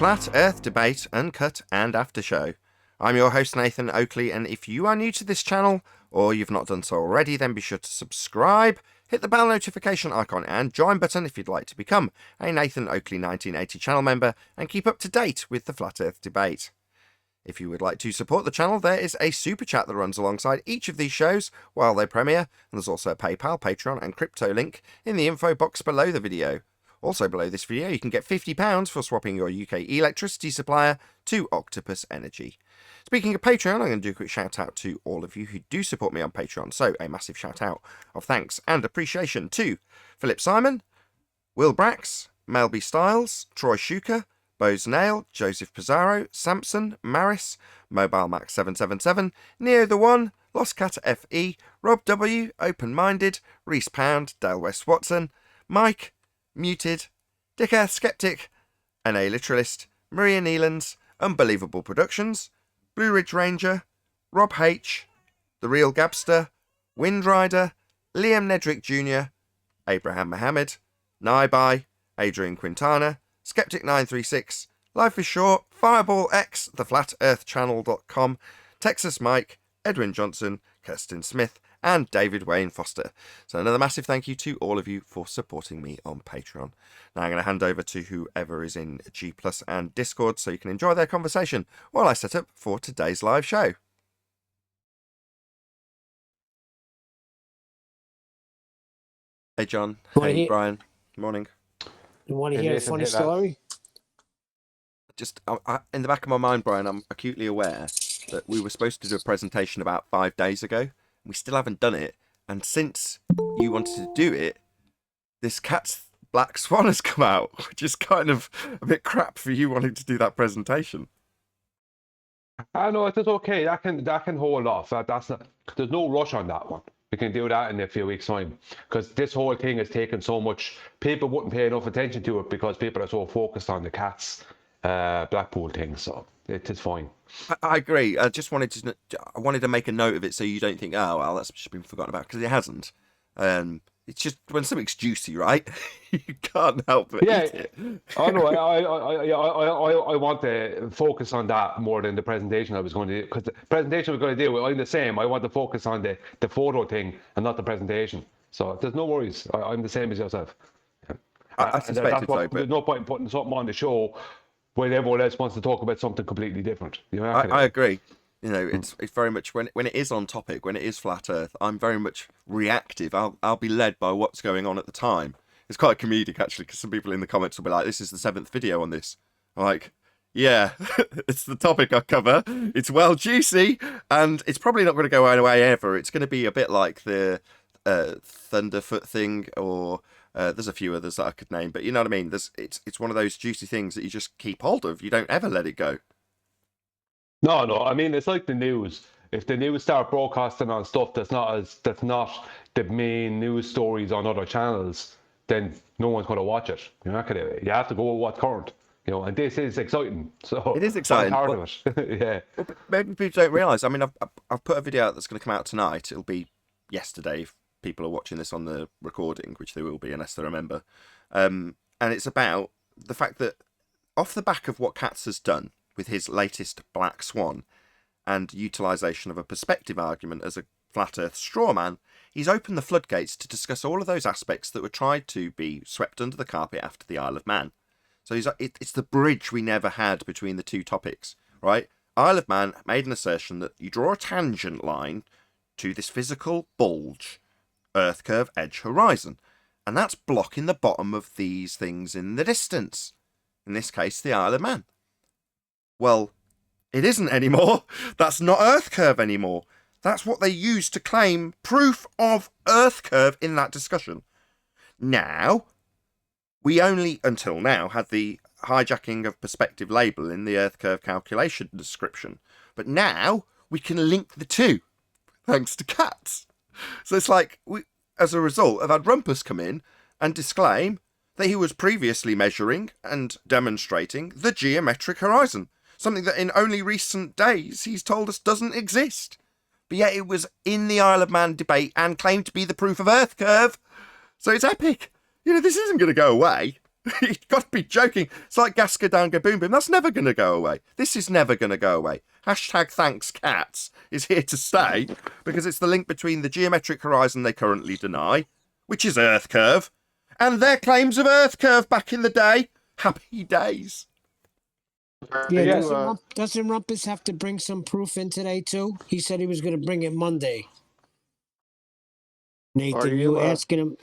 Flat Earth Debate Uncut and After Show. I'm your host Nathan Oakley, and if you are new to this channel, or you've not done so already, then be sure to subscribe, hit the bell notification icon and join button if you'd like to become a Nathan Oakley 1980 channel member and keep up to date with the Flat Earth Debate. If you would like to support the channel, there is a super chat that runs alongside each of these shows while they premiere, and there's also a PayPal, Patreon and crypto link in the info box below the video. Also below this video, you can get £50 for swapping your UK electricity supplier to Octopus Energy. Speaking of Patreon, I'm going to do a quick shout out to all of you who do support me on Patreon. So a massive shout out of thanks and appreciation to Philip Simon, Will Brax, Melby Styles, Troy Shuker, Bose Nail, Joseph Pizarro, Samson, Maris, Mobile Max 777, Neo the One, Lost Cat FE, Rob W, Open Minded, Reese Pound, Dale West Watson, Mike, Muted, Dick Earth Skeptic, NA Literalist, Maria Neelands, Unbelievable Productions, Blue Ridge Ranger, Rob H, The Real Gabster, Windrider, Liam Nedrick Jr., Abraham Mohammed, Naibai, Adrian Quintana, Skeptic936, Life is Short, Fireball X, TheFlatEarthChannel.com, Texas Mike, Edwin Johnson, Kirsten Smith, and David Wayne Foster. So another massive thank you to all of you for supporting me on Patreon. Now I'm going to hand over to whoever is in G Plus and Discord so you can enjoy their conversation while I set up for today's live show. Hey John, hey Brian, morning. You want to hear a funny story? Just in the back of my mind, Brian, I'm acutely aware that we were supposed to do a presentation about 5 days ago. We still haven't done it, and since you wanted to do it, this cat's Black Swan has come out, which is kind of a bit crap for you wanting to do that presentation. I know, it's okay. That can hold off. That's not. There's no rush on that one. We can do that in a few weeks' time, because this whole thing has taken so much. People wouldn't pay enough attention to it because people are so focused on the cats Blackpool thing. So it is fine. I agree. I just wanted to make a note of it so you don't think, oh well, that's just been forgotten about, because it hasn't. It's just when something's juicy, right? You can't help but eat it. I know. I want to focus on that more than the presentation I was going to do, because the presentation we're going to do, I'm the same. I want to focus on the photo thing and not the presentation. So there's no worries. I'm the same as yourself. I suspected so, but there's no point in putting something on the show when everyone else wants to talk about something completely different. You know, I agree. You know, it's very much when it is on topic, when it is flat Earth, I'm very much reactive. I'll be led by what's going on at the time. It's quite comedic actually, because some people in the comments will be like, "This is the 7th video on this." I'm like, yeah, it's the topic I cover. It's well juicy, and it's probably not going to go away ever. It's going to be a bit like the Thunderfoot thing, or there's a few others that I could name, but you know what I mean. It's one of those juicy things that you just keep hold of. You don't ever let it go. No. I mean, it's like the news. If the news start broadcasting on stuff that's not the main news stories on other channels, then no one's going to watch it. You're not going to. You have to go with what's current. You know, and this is exciting. So it is exciting. Part of it. Yeah. Well, maybe people don't realise. I mean, I've put a video out that's going to come out tonight. It'll be yesterday if people are watching this on the recording, which they will be unless they remember. And it's about the fact that off the back of what Katz has done with his latest Black Swan and utilisation of a perspective argument as a flat Earth straw man, he's opened the floodgates to discuss all of those aspects that were tried to be swept under the carpet after the Isle of Man. So it's the bridge we never had between the two topics, right? Isle of Man made an assertion that you draw a tangent line to this physical bulge, Earth curve, edge, horizon, and that's blocking the bottom of these things in the distance. In this case, the Isle of Man. Well, it isn't anymore. That's not Earth curve anymore. That's what they used to claim proof of Earth curve in that discussion. Now, we only, until now, had the hijacking of perspective label in the Earth curve calculation description. But now, we can link the two, thanks to cats. So it's like, we, as a result, have had Rumpus come in and disclaim that he was previously measuring and demonstrating the geometric horizon. Something that in only recent days he's told us doesn't exist. But yet it was in the Isle of Man debate and claimed to be the proof of Earth curve. So it's epic. You know, this isn't going to go away. You've got to be joking. It's like gas go down, go boom boom. That's never going to go away. This is never going to go away. Hashtag thanks cats is here to stay because it's the link between the geometric horizon they currently deny, which is Earth curve, and their claims of Earth curve back in the day. Happy days. Yeah, doesn't Rumpus have to bring some proof in today too? He said he was going to bring it Monday. Nathan, you asking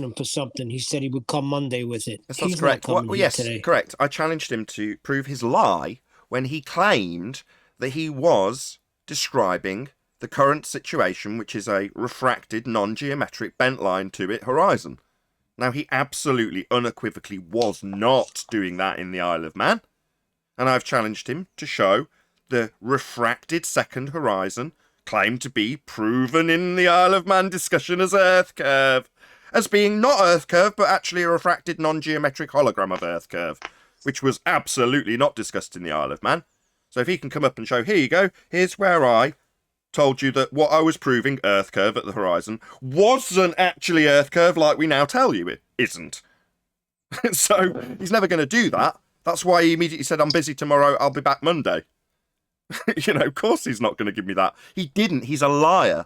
him for something. He said he would come Monday with it. Yes, that's correct. Today. Correct. I challenged him to prove his lie when he claimed that he was describing the current situation, which is a refracted, non-geometric bent line to it horizon. Now, he absolutely, unequivocally was not doing that in the Isle of Man. And I've challenged him to show the refracted second horizon claimed to be proven in the Isle of Man discussion as Earth curve, as being not Earth curve, but actually a refracted non-geometric hologram of Earth curve, which was absolutely not discussed in the Isle of Man. So if he can come up and show, here you go, here's where I told you that what I was proving, Earth curve at the horizon, wasn't actually Earth curve like we now tell you it isn't. So he's never going to do that. That's why he immediately said, I'm busy tomorrow, I'll be back Monday. You know, of course he's not going to give me that. He didn't. He's a liar.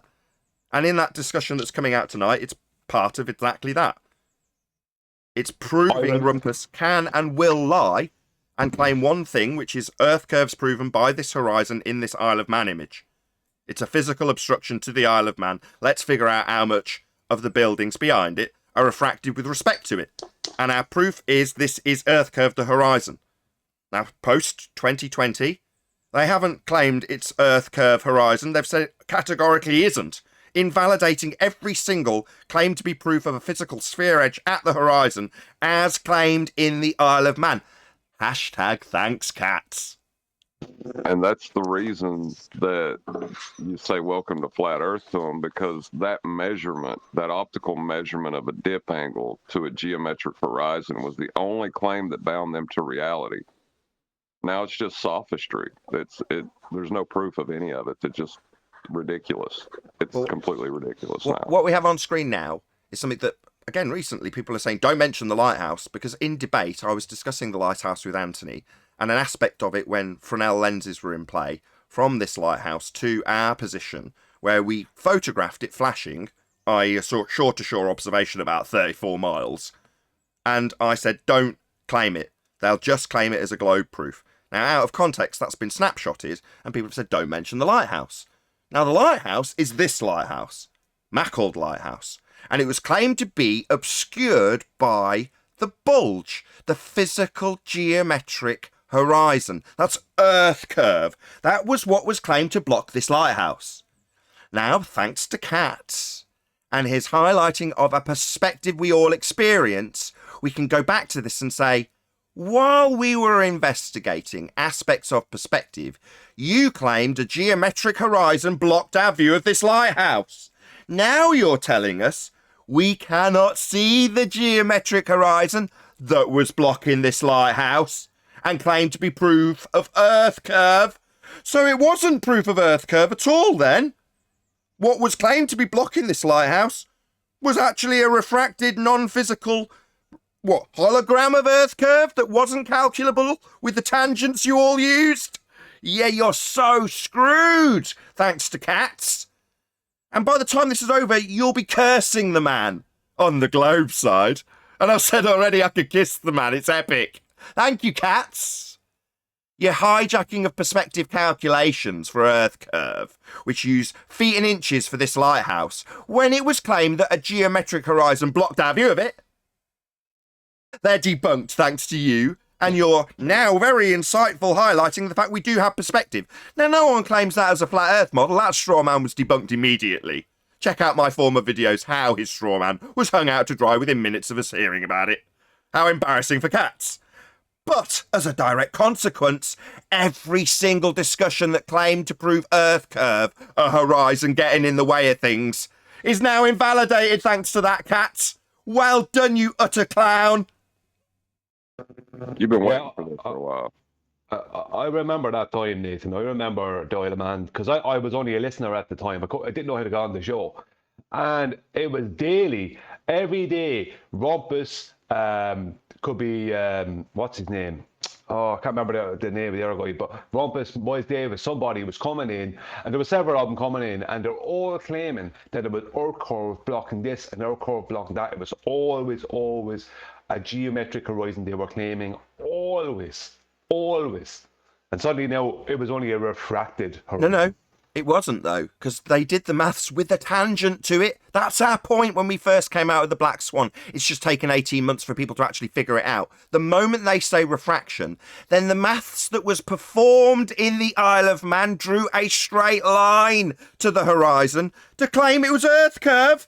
And in that discussion that's coming out tonight, it's part of exactly that. It's proving Rumpus can and will lie and claim one thing, which is Earth curves proven by this horizon in this Isle of Man image. It's a physical obstruction to the Isle of Man. Let's figure out how much of the buildings behind it are refracted with respect to it. And our proof is this is Earth curve the horizon. Now, post-2020, they haven't claimed it's Earth curve horizon. They've said it categorically isn't, invalidating every single claim to be proof of a physical sphere edge at the horizon as claimed in the Isle of Man. Hashtag thanks, cats. And that's the reason that you say welcome to flat Earth to them, because that measurement, that optical measurement of a dip angle to a geometric horizon was the only claim that bound them to reality. Now it's just sophistry. There's no proof of any of it. It's just ridiculous. It's completely ridiculous now. What we have on screen now is something that, again, recently people are saying, don't mention the lighthouse, because in debate I was discussing the lighthouse with Anthony, and an aspect of it when Fresnel lenses were in play from this lighthouse to our position, where we photographed it flashing, i.e. a shore-to-shore observation about 34 miles, and I said, don't claim it. They'll just claim it as a globe proof. Now, out of context, that's been snapshotted, and people have said, don't mention the lighthouse. Now, the lighthouse is this lighthouse, Mackald Lighthouse, and it was claimed to be obscured by the bulge, the physical geometric horizon. That's Earth curve. That was what was claimed to block this lighthouse. Now, thanks to Katz and his highlighting of a perspective we all experience, we can go back to this and say, while we were investigating aspects of perspective, you claimed a geometric horizon blocked our view of this lighthouse. Now you're telling us we cannot see the geometric horizon that was blocking this lighthouse and claimed to be proof of Earth curve. So it wasn't proof of Earth curve at all then. What was claimed to be blocking this lighthouse was actually a refracted, non-physical hologram of Earth curve that wasn't calculable with the tangents you all used? Yeah, you're so screwed, thanks to Katz. And by the time this is over, you'll be cursing the man on the globe side. And I've said already I could kiss the man. It's epic. Thank you, Katz. Your hijacking of perspective calculations for Earth curve, which use feet and inches for this lighthouse, when it was claimed that a geometric horizon blocked our view of it. They're debunked thanks to you and your now very insightful highlighting the fact we do have perspective. Now, no one claims that as a flat Earth model. That straw man was debunked immediately. Check out my former videos how his straw man was hung out to dry within minutes of us hearing about it. How embarrassing for Katz. But, as a direct consequence, every single discussion that claimed to prove Earth curve, a horizon getting in the way of things, is now invalidated thanks to that, Katz. Well done, you utter clown. You've been waiting for this for a while. I remember that time, Nathan. I remember Doyle Man, because I was only a listener at the time. I didn't know how to go on the show. And it was daily, every day, Rumpus could be what's his name? Oh, I can't remember the name of the other guy, but Rumpus, Miles Davis, somebody was coming in, and there were several of them coming in, and they're all claiming that it was Earth curve blocking this and Earth curve blocking that. It was always a geometric horizon they were claiming, always. And suddenly now it was only a refracted horizon. No, it wasn't though, because they did the maths with a tangent to it. That's our point when we first came out of the Black Swan. It's just taken 18 months for people to actually figure it out. The moment they say refraction, then the maths that was performed in the Isle of Man drew a straight line to the horizon to claim it was Earth curve.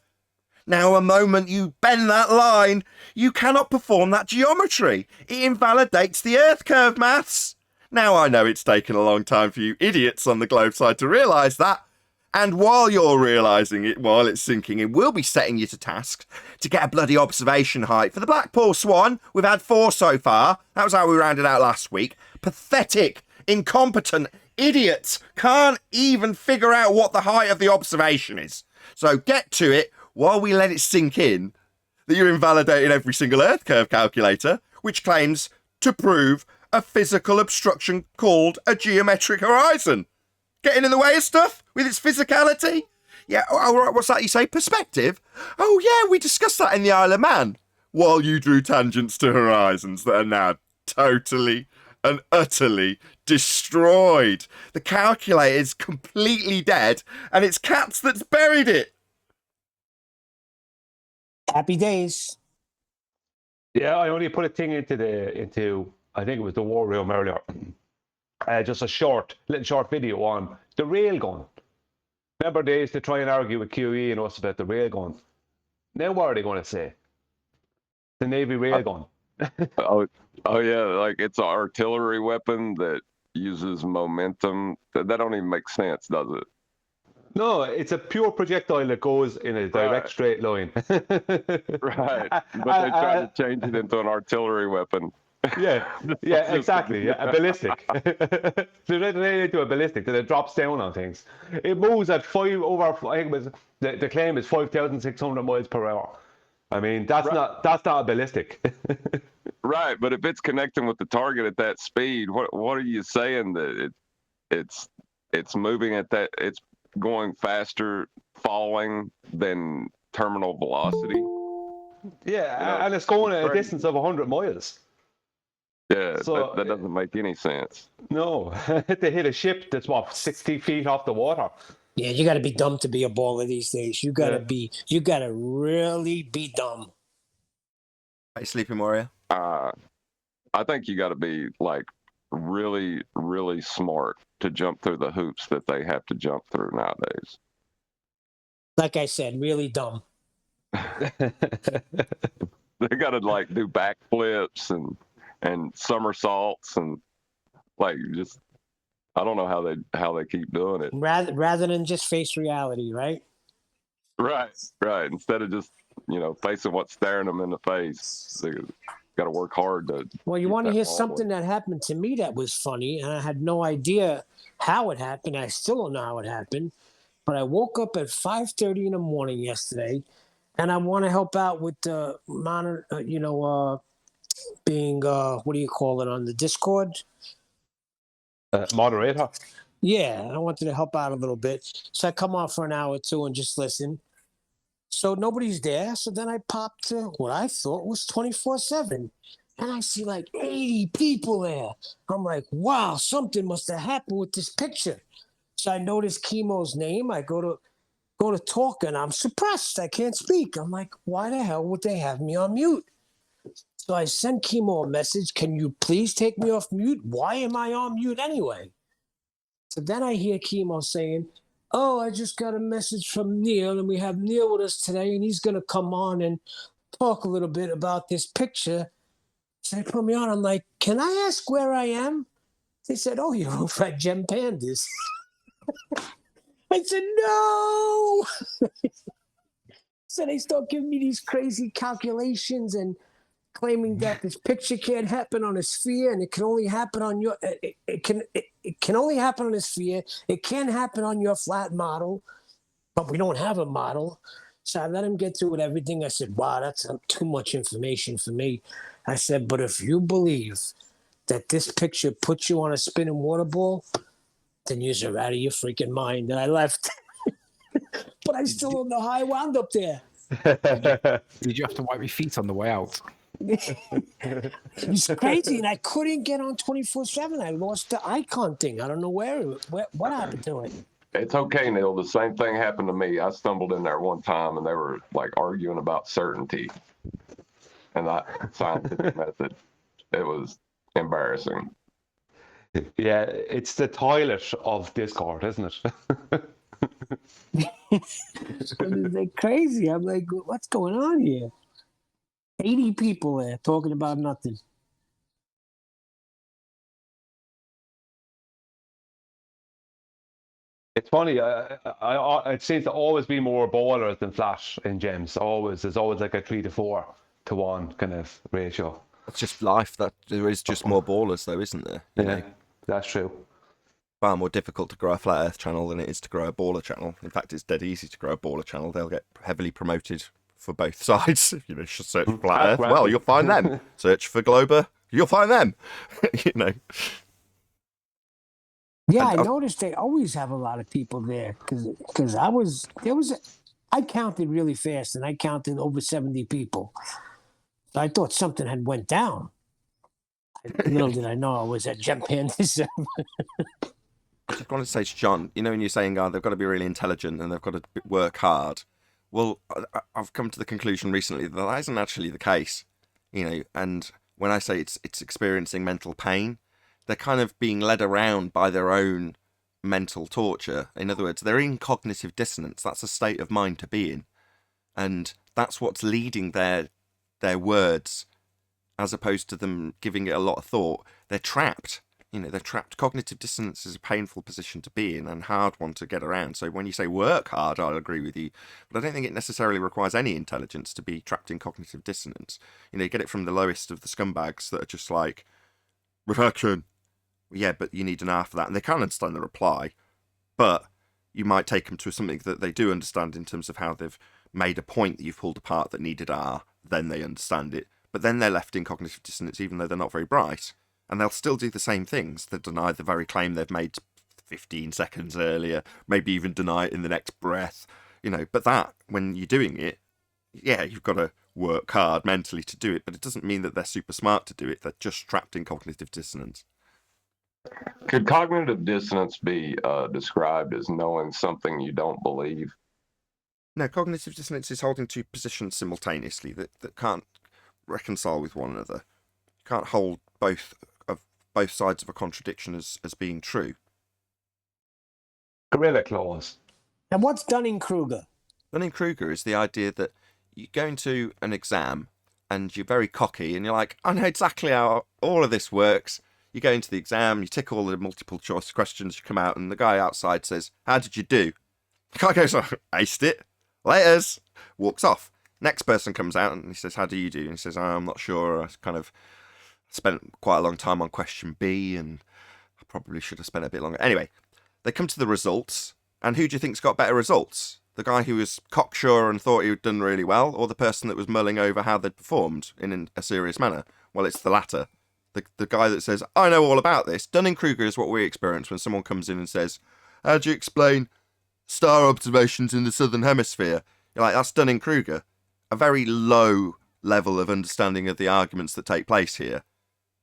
Now, a moment you bend that line, you cannot perform that geometry. It invalidates the Earth curve maths. Now, I know it's taken a long time for you idiots on the globe side to realise that. And while you're realising it, while it's sinking in, we'll be setting you to task to get a bloody observation height. For the Blackpool Swan, we've had 4 so far. That was how we rounded out last week. Pathetic, incompetent idiots can't even figure out what the height of the observation is. So get to it while we let it sink in that you're invalidating every single Earth curve calculator, which claims to prove a physical obstruction called a geometric horizon. Getting in the way of stuff with its physicality? Yeah, what's that you say? Perspective? Oh yeah, we discussed that in the Isle of Man, while you drew tangents to horizons that are now totally and utterly destroyed. The calculator is completely dead, and it's cats that's buried it. Happy days. Yeah, I only put a thing into I think it was the war room earlier. Just a little short video on the railgun. Remember they used to try and argue with QE and us about the railgun. Now what are they going to say? The Navy railgun. oh yeah, like it's an artillery weapon that uses momentum. That don't even make sense, does it? No, it's a pure projectile that goes in a direct straight line. Right, but they tried to change it into an artillery weapon. Yeah, exactly. Yeah, a ballistic. They made it into a ballistic that it drops down on things. It moves at I think it was the claim is 5,600 miles per hour. I mean, that's not a ballistic. Right, but if it's connecting with the target at that speed, what are you saying that it's moving at that? It's going faster falling than terminal velocity. Yeah, and it's going at a distance of 100 miles. Yeah, so that doesn't make any sense. No, they hit a ship that's 60 feet off the water. Yeah, you got to be dumb to be a baller these days. You got to really be dumb. Hey, Sleeping Warrior. I think you got to be like really, really smart to jump through the hoops that they have to jump through nowadays. Like I said, really dumb. They got to like do backflips and somersaults and like just I don't know how they keep doing it. Rather than just face reality, right? Right. Instead of just facing what's staring them in the face, they got to work hard to. Well, you want to hear something that happened to me that was funny, and I had no idea how it happened. I still don't know how it happened, but I woke up at 5:30 in the morning yesterday, and I want to help out with the being what do you call it on the Discord? Moderator. Yeah, I wanted to help out a little bit, so I come on for an hour or two and just listen. So nobody's there. So then I popped to what I thought was 24/7. And I see like 80 people there. I'm like, wow, something must have happened with this picture. So I notice Chemo's name. I go to talk and I'm suppressed. I can't speak. I'm like, why the hell would they have me on mute? So I sent Chemo a message. Can you please take me off mute? Why am I on mute anyway? So then I hear Chemo saying, oh, I just got a message from Neil, and we have Neil with us today, and he's going to come on and talk a little bit about this picture. So they put me on. I'm like, can I ask where I am? They said, oh, you're over at Gem Pandas. I said, no. So they start giving me these crazy calculations and claiming that this picture can't happen on a sphere, and it can only happen on your. It can only happen on a sphere. It can't happen on your flat model, but we don't have a model. So I let him get through with everything. I said, wow, that's too much information for me. I said, but if you believe that this picture puts you on a spinning water ball, then you're out of your freaking mind. And I left. But I still don't know how I wound up there. Did you have to wipe your feet on the way out? It was crazy, and I couldn't get on 24/7. I lost the icon thing. I don't know what happened to it. It's okay, Neil. The same thing happened to me. I stumbled in there one time, and they were like arguing about certainty and that scientific method. It was embarrassing. Yeah, it's the toilet of Discord, isn't it? They're crazy. I'm like, what's going on here? 80 people there talking about nothing. It's funny. It seems to always be more ballers than flash in gems. Always, there's always like a 3 to 4 to 1 kind of ratio. It's just life. That there is just more ballers, though, isn't there? You know? That's true. Far more difficult to grow a flat Earth channel than it is to grow a baller channel. In fact, it's dead easy to grow a baller channel. They'll get heavily promoted for both sides. You know, search for flat Earth. Well, you'll find them. Search for Glober. You'll find them. You know. Yeah, I noticed they always have a lot of people there because I counted really fast and I counted over 70 people. So I thought something had went down. Little did I know I was at Gem Pandism. I just wanted to say to John, you know, when you're saying, they've got to be really intelligent and they've got to work hard. Well, I've come to the conclusion recently that isn't actually the case, you know. And when I say it's experiencing mental pain, they're kind of being led around by their own mental torture. In other words, they're in cognitive dissonance. That's a state of mind to be in, and that's what's leading their words, as opposed to them giving it a lot of thought. They're trapped. You know, they're trapped. Cognitive dissonance is a painful position to be in and hard one to get around. So when you say work hard, I'll agree with you. But I don't think it necessarily requires any intelligence to be trapped in cognitive dissonance. You know, you get it from the lowest of the scumbags that are just like, reflection. Yeah, but you need an R for that. And they can't understand the reply. But you might take them to something that they do understand in terms of how they've made a point that you've pulled apart that needed R. Then they understand it. But then they're left in cognitive dissonance even though they're not very bright. And they'll still do the same things. They'll deny the very claim they've made 15 seconds earlier, maybe even deny it in the next breath, you know. But that, when you're doing it, yeah, you've got to work hard mentally to do it, but it doesn't mean that they're super smart to do it. They're just trapped in cognitive dissonance. Could cognitive dissonance be described as knowing something you don't believe? No, cognitive dissonance is holding two positions simultaneously that can't reconcile with one another. You can't hold both sides of a contradiction as being true. Gorilla claws. And what's Dunning-Kruger? Dunning-Kruger is the idea that you go into an exam and you're very cocky and you're like, I know exactly how all of this works. You go into the exam, you tick all the multiple choice questions, you come out, and the guy outside says, how did you do? The guy goes, aced it. Laters. Walks off. Next person comes out and he says, how do you do? And he says, I'm not sure. I kind of spent quite a long time on question B and I probably should have spent a bit longer. Anyway, they come to the results, and who do you think's got better results? The guy who was cocksure and thought he'd done really well, or the person that was mulling over how they'd performed in a serious manner? Well, it's the latter. The guy that says, I know all about this. Dunning-Kruger is what we experience when someone comes in and says, how do you explain star observations in the southern hemisphere? You're like, that's Dunning-Kruger. A very low level of understanding of the arguments that take place here.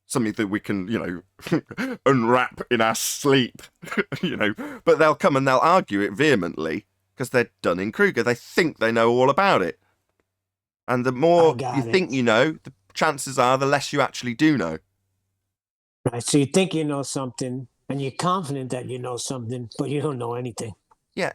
Something that we can, you know, unwrap in our sleep, you know. But they'll come and they'll argue it vehemently because they're Dunning-Kruger. They think they know all about it. And the more you think you know, the chances are the less you actually do know. Right, so you think you know something, and you're confident that you know something, but you don't know anything. Yeah,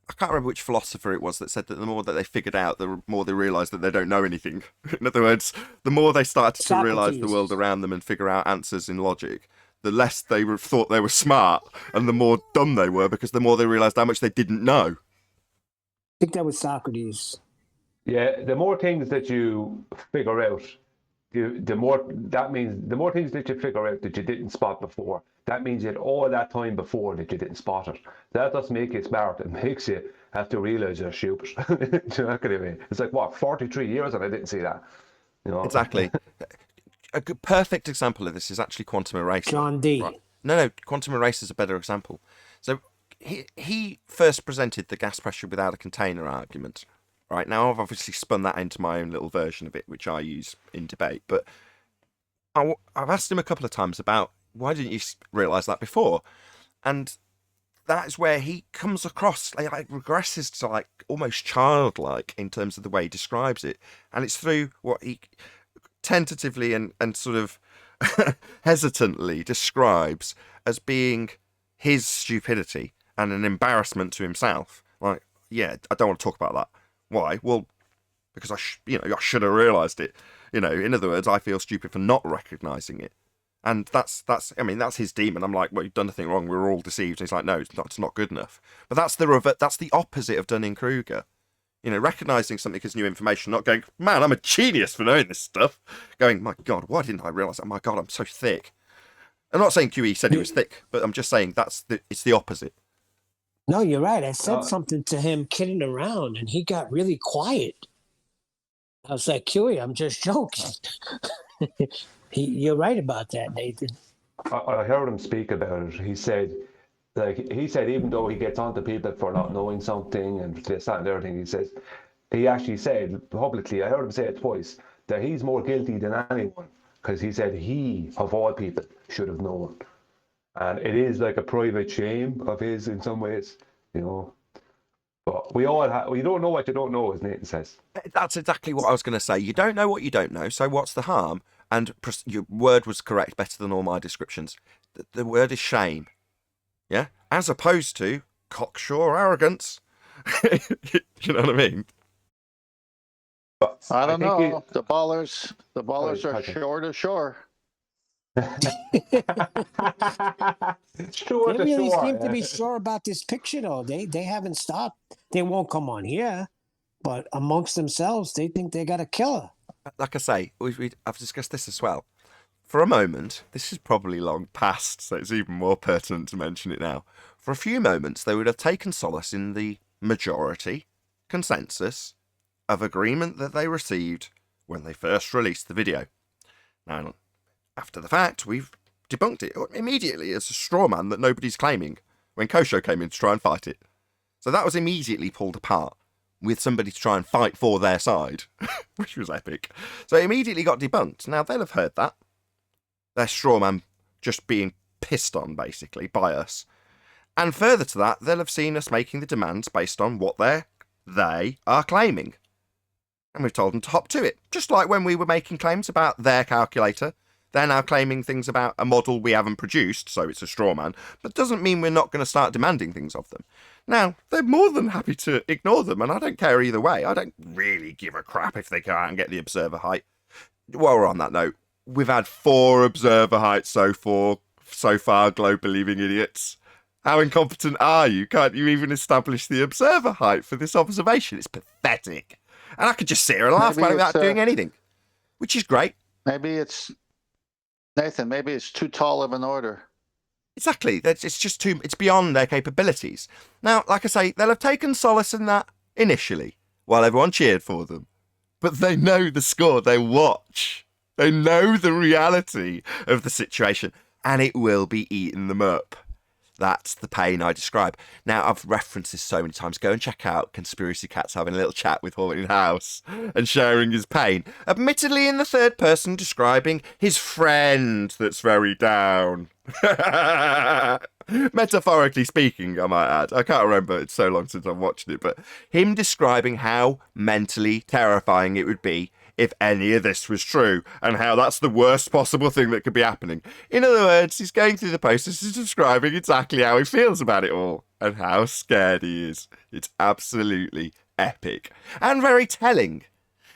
I can't remember which philosopher it was that said that the more that they figured out, the more they realised that they don't know anything. In other words, the more they started to realise the world around them and figure out answers in logic, the less they thought they were smart, and the more dumb they were, because the more they realised how much they didn't know. I think that was Socrates. Yeah, the more things that you figure out, the more that means the more things that you figure out that you didn't spot before, that means you had all that time before that you didn't spot it. That doesn't make you smart. It makes you have to realize you're stupid. Do you know what I mean? It's like, what, 43 years and I didn't see that. You know? Exactly. A perfect example of this is actually quantum erasing. John D. Right. No, quantum erasing is a better example. So he first presented the gas pressure without a container argument. Right, now I've obviously spun that into my own little version of it, which I use in debate. But I've asked him a couple of times about why didn't you realise that before? And that is where he comes across, like regresses to like almost childlike in terms of the way he describes it. And it's through what he tentatively and sort of hesitantly describes as being his stupidity and an embarrassment to himself. Like, yeah, I don't want to talk about that. Why? Well, because I should have realised it. You know, in other words, I feel stupid for not recognising it. And that's his demon. I'm like, well, you've done nothing wrong. We're all deceived. And he's like, no, it's not good enough. But that's the opposite of Dunning-Kruger. You know, recognising something as new information, not going, man, I'm a genius for knowing this stuff. Going, my God, why didn't I realise that? Oh my God, I'm so thick. I'm not saying QE said he was thick, but I'm just saying it's the opposite. No, you're right. I said something to him kidding around, and he got really quiet. I was like, QE, I'm just joking. You're right about that, Nathan. I heard him speak about it. He said even though he gets onto people for not knowing something and this, that, and everything, he actually said publicly, I heard him say it twice, that he's more guilty than anyone, because he said he, of all people, should have known. And it is like a private shame of his in some ways, you know. But we all you don't know what you don't know, as Nathan says. That's exactly what I was going to say. You don't know what you don't know, so what's the harm? And your word was correct, better than all my descriptions. The word is shame. Yeah? As opposed to cocksure arrogance. You know what I mean? I don't know. The ballers are shore to shore. Sure, They really seem to be sure about this picture, though. They haven't stopped. They won't come on here, but amongst themselves, they think they got a killer. Like I say, I've discussed this as well. For a moment, this is probably long past, so it's even more pertinent to mention it now. For a few moments, they would have taken solace in the majority consensus of agreement that they received when they first released the video. Now, after the fact, we've debunked it immediately as a straw man that nobody's claiming when Kosho came in to try and fight it. So that was immediately pulled apart with somebody to try and fight for their side, which was epic. So it immediately got debunked. Now, they'll have heard that. Their straw man just being pissed on, basically, by us. And further to that, they'll have seen us making the demands based on what they are claiming. And we've told them to hop to it. Just like when we were making claims about their calculator, they're now claiming things about a model we haven't produced, so it's a straw man, but doesn't mean we're not going to start demanding things of them. Now, they're more than happy to ignore them, and I don't care either way. I don't really give a crap if they go out and get the observer height. While we're on that note, we've had 4 observer heights so far, globe-believing idiots. How incompetent are you? Can't you even establish the observer height for this observation? It's pathetic. And I could just sit here and laugh about it without doing anything, which is great. Maybe it's Nathan. Maybe it's too tall of an order. Exactly. It's just it's beyond their capabilities. Now, like I say, they'll have taken solace in that initially, while everyone cheered for them. But they know the score. They watch. They know the reality of the situation, and it will be eating them up. That's the pain I describe. Now, I've referenced this so many times. Go and check out Conspiracy Cat's having a little chat with Haunted House and sharing his pain. Admittedly in the third person, describing his friend that's very down. Metaphorically speaking, I might add. I can't remember. It's so long since I've watched it. But him describing how mentally terrifying it would be if any of this was true, and how that's the worst possible thing that could be happening. In other words, he's going through the process of describing exactly how he feels about it all, and how scared he is. It's absolutely epic, and very telling.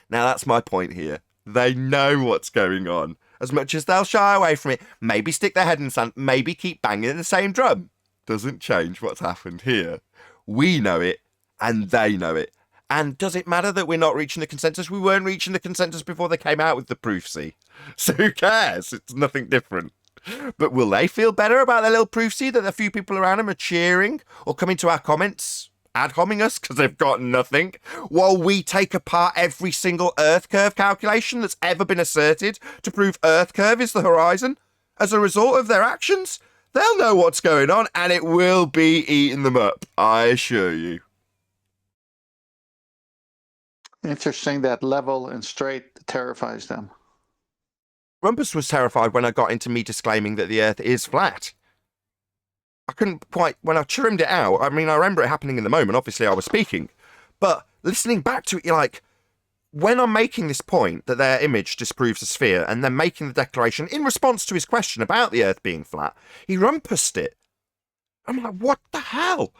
Now that's my point here. They know what's going on. As much as they'll shy away from it, maybe stick their head in the sand, maybe keep banging the same drum. Doesn't change what's happened here. We know it, and they know it. And does it matter that we're not reaching the consensus? We weren't reaching the consensus before they came out with the proof, see? So who cares? It's nothing different. But will they feel better about their little proof, see, that a few people around them are cheering or coming to our comments, ad-homming us because they've got nothing, while we take apart every single Earth curve calculation that's ever been asserted to prove Earth curve is the horizon? As a result of their actions, they'll know what's going on and it will be eating them up, I assure you. Interesting that level and straight terrifies them. Rumpus was terrified when I got into me disclaiming that the Earth is flat. I couldn't quite, when I trimmed it out, I mean, I remember it happening in the moment, obviously I was speaking, but listening back to it, you're like, when I'm making this point that their image disproves a sphere and then making the declaration in response to his question about the Earth being flat, he rumpused it. I'm like, what the hell?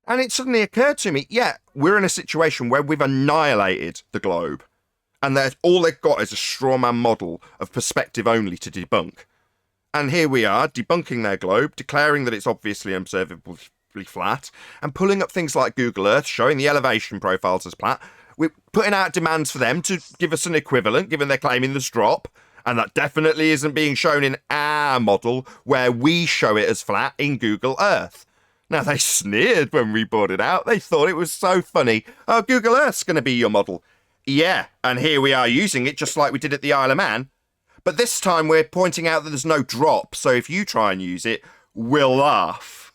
And it suddenly occurred to me, yeah, we're in a situation where we've annihilated the globe. And all they've got is a straw man model of perspective only to debunk. And here we are, debunking their globe, declaring that it's obviously observably flat, and pulling up things like Google Earth, showing the elevation profiles as flat. We're putting out demands for them to give us an equivalent, given they're claiming this drop. And that definitely isn't being shown in our model, where we show it as flat in Google Earth. Now, they sneered when we brought it out. They thought it was so funny. Oh, Google Earth's going to be your model. Yeah, and here we are using it just like we did at the Isle of Man. But this time we're pointing out that there's no drop, so if you try and use it, we'll laugh.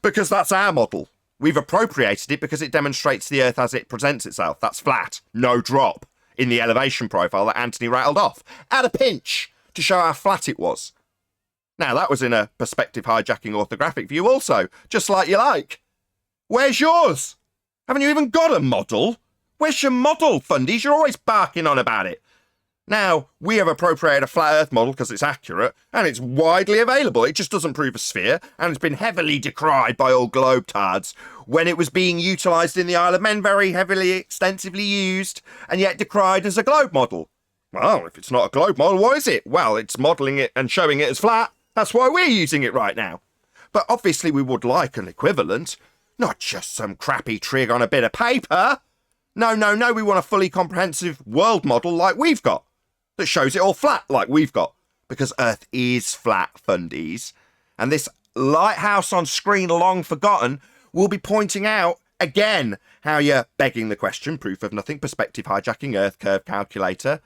Because that's our model. We've appropriated it because it demonstrates the Earth as it presents itself. That's flat, no drop, in the elevation profile that Anthony rattled off. At a pinch, to show how flat it was. Now, that was in a perspective hijacking orthographic view also, just like you like. Where's yours? Haven't you even got a model? Where's your model, fundies? You're always barking on about it. Now, we have appropriated a flat Earth model because it's accurate, and it's widely available. It just doesn't prove a sphere, and it's been heavily decried by all globetards when it was being utilised in the Isle of Man, very heavily, extensively used, and yet decried as a globe model. Well, if it's not a globe model, what is it? Well, it's modelling it and showing it as flat. That's why we're using it right now. But obviously we would like an equivalent, not just some crappy trig on a bit of paper. No, we want a fully comprehensive world model like we've got, that shows it all flat like we've got, because Earth is flat, fundies. And this lighthouse on screen long forgotten will be pointing out again how you're begging the question, proof of nothing, perspective hijacking, Earth curve calculator,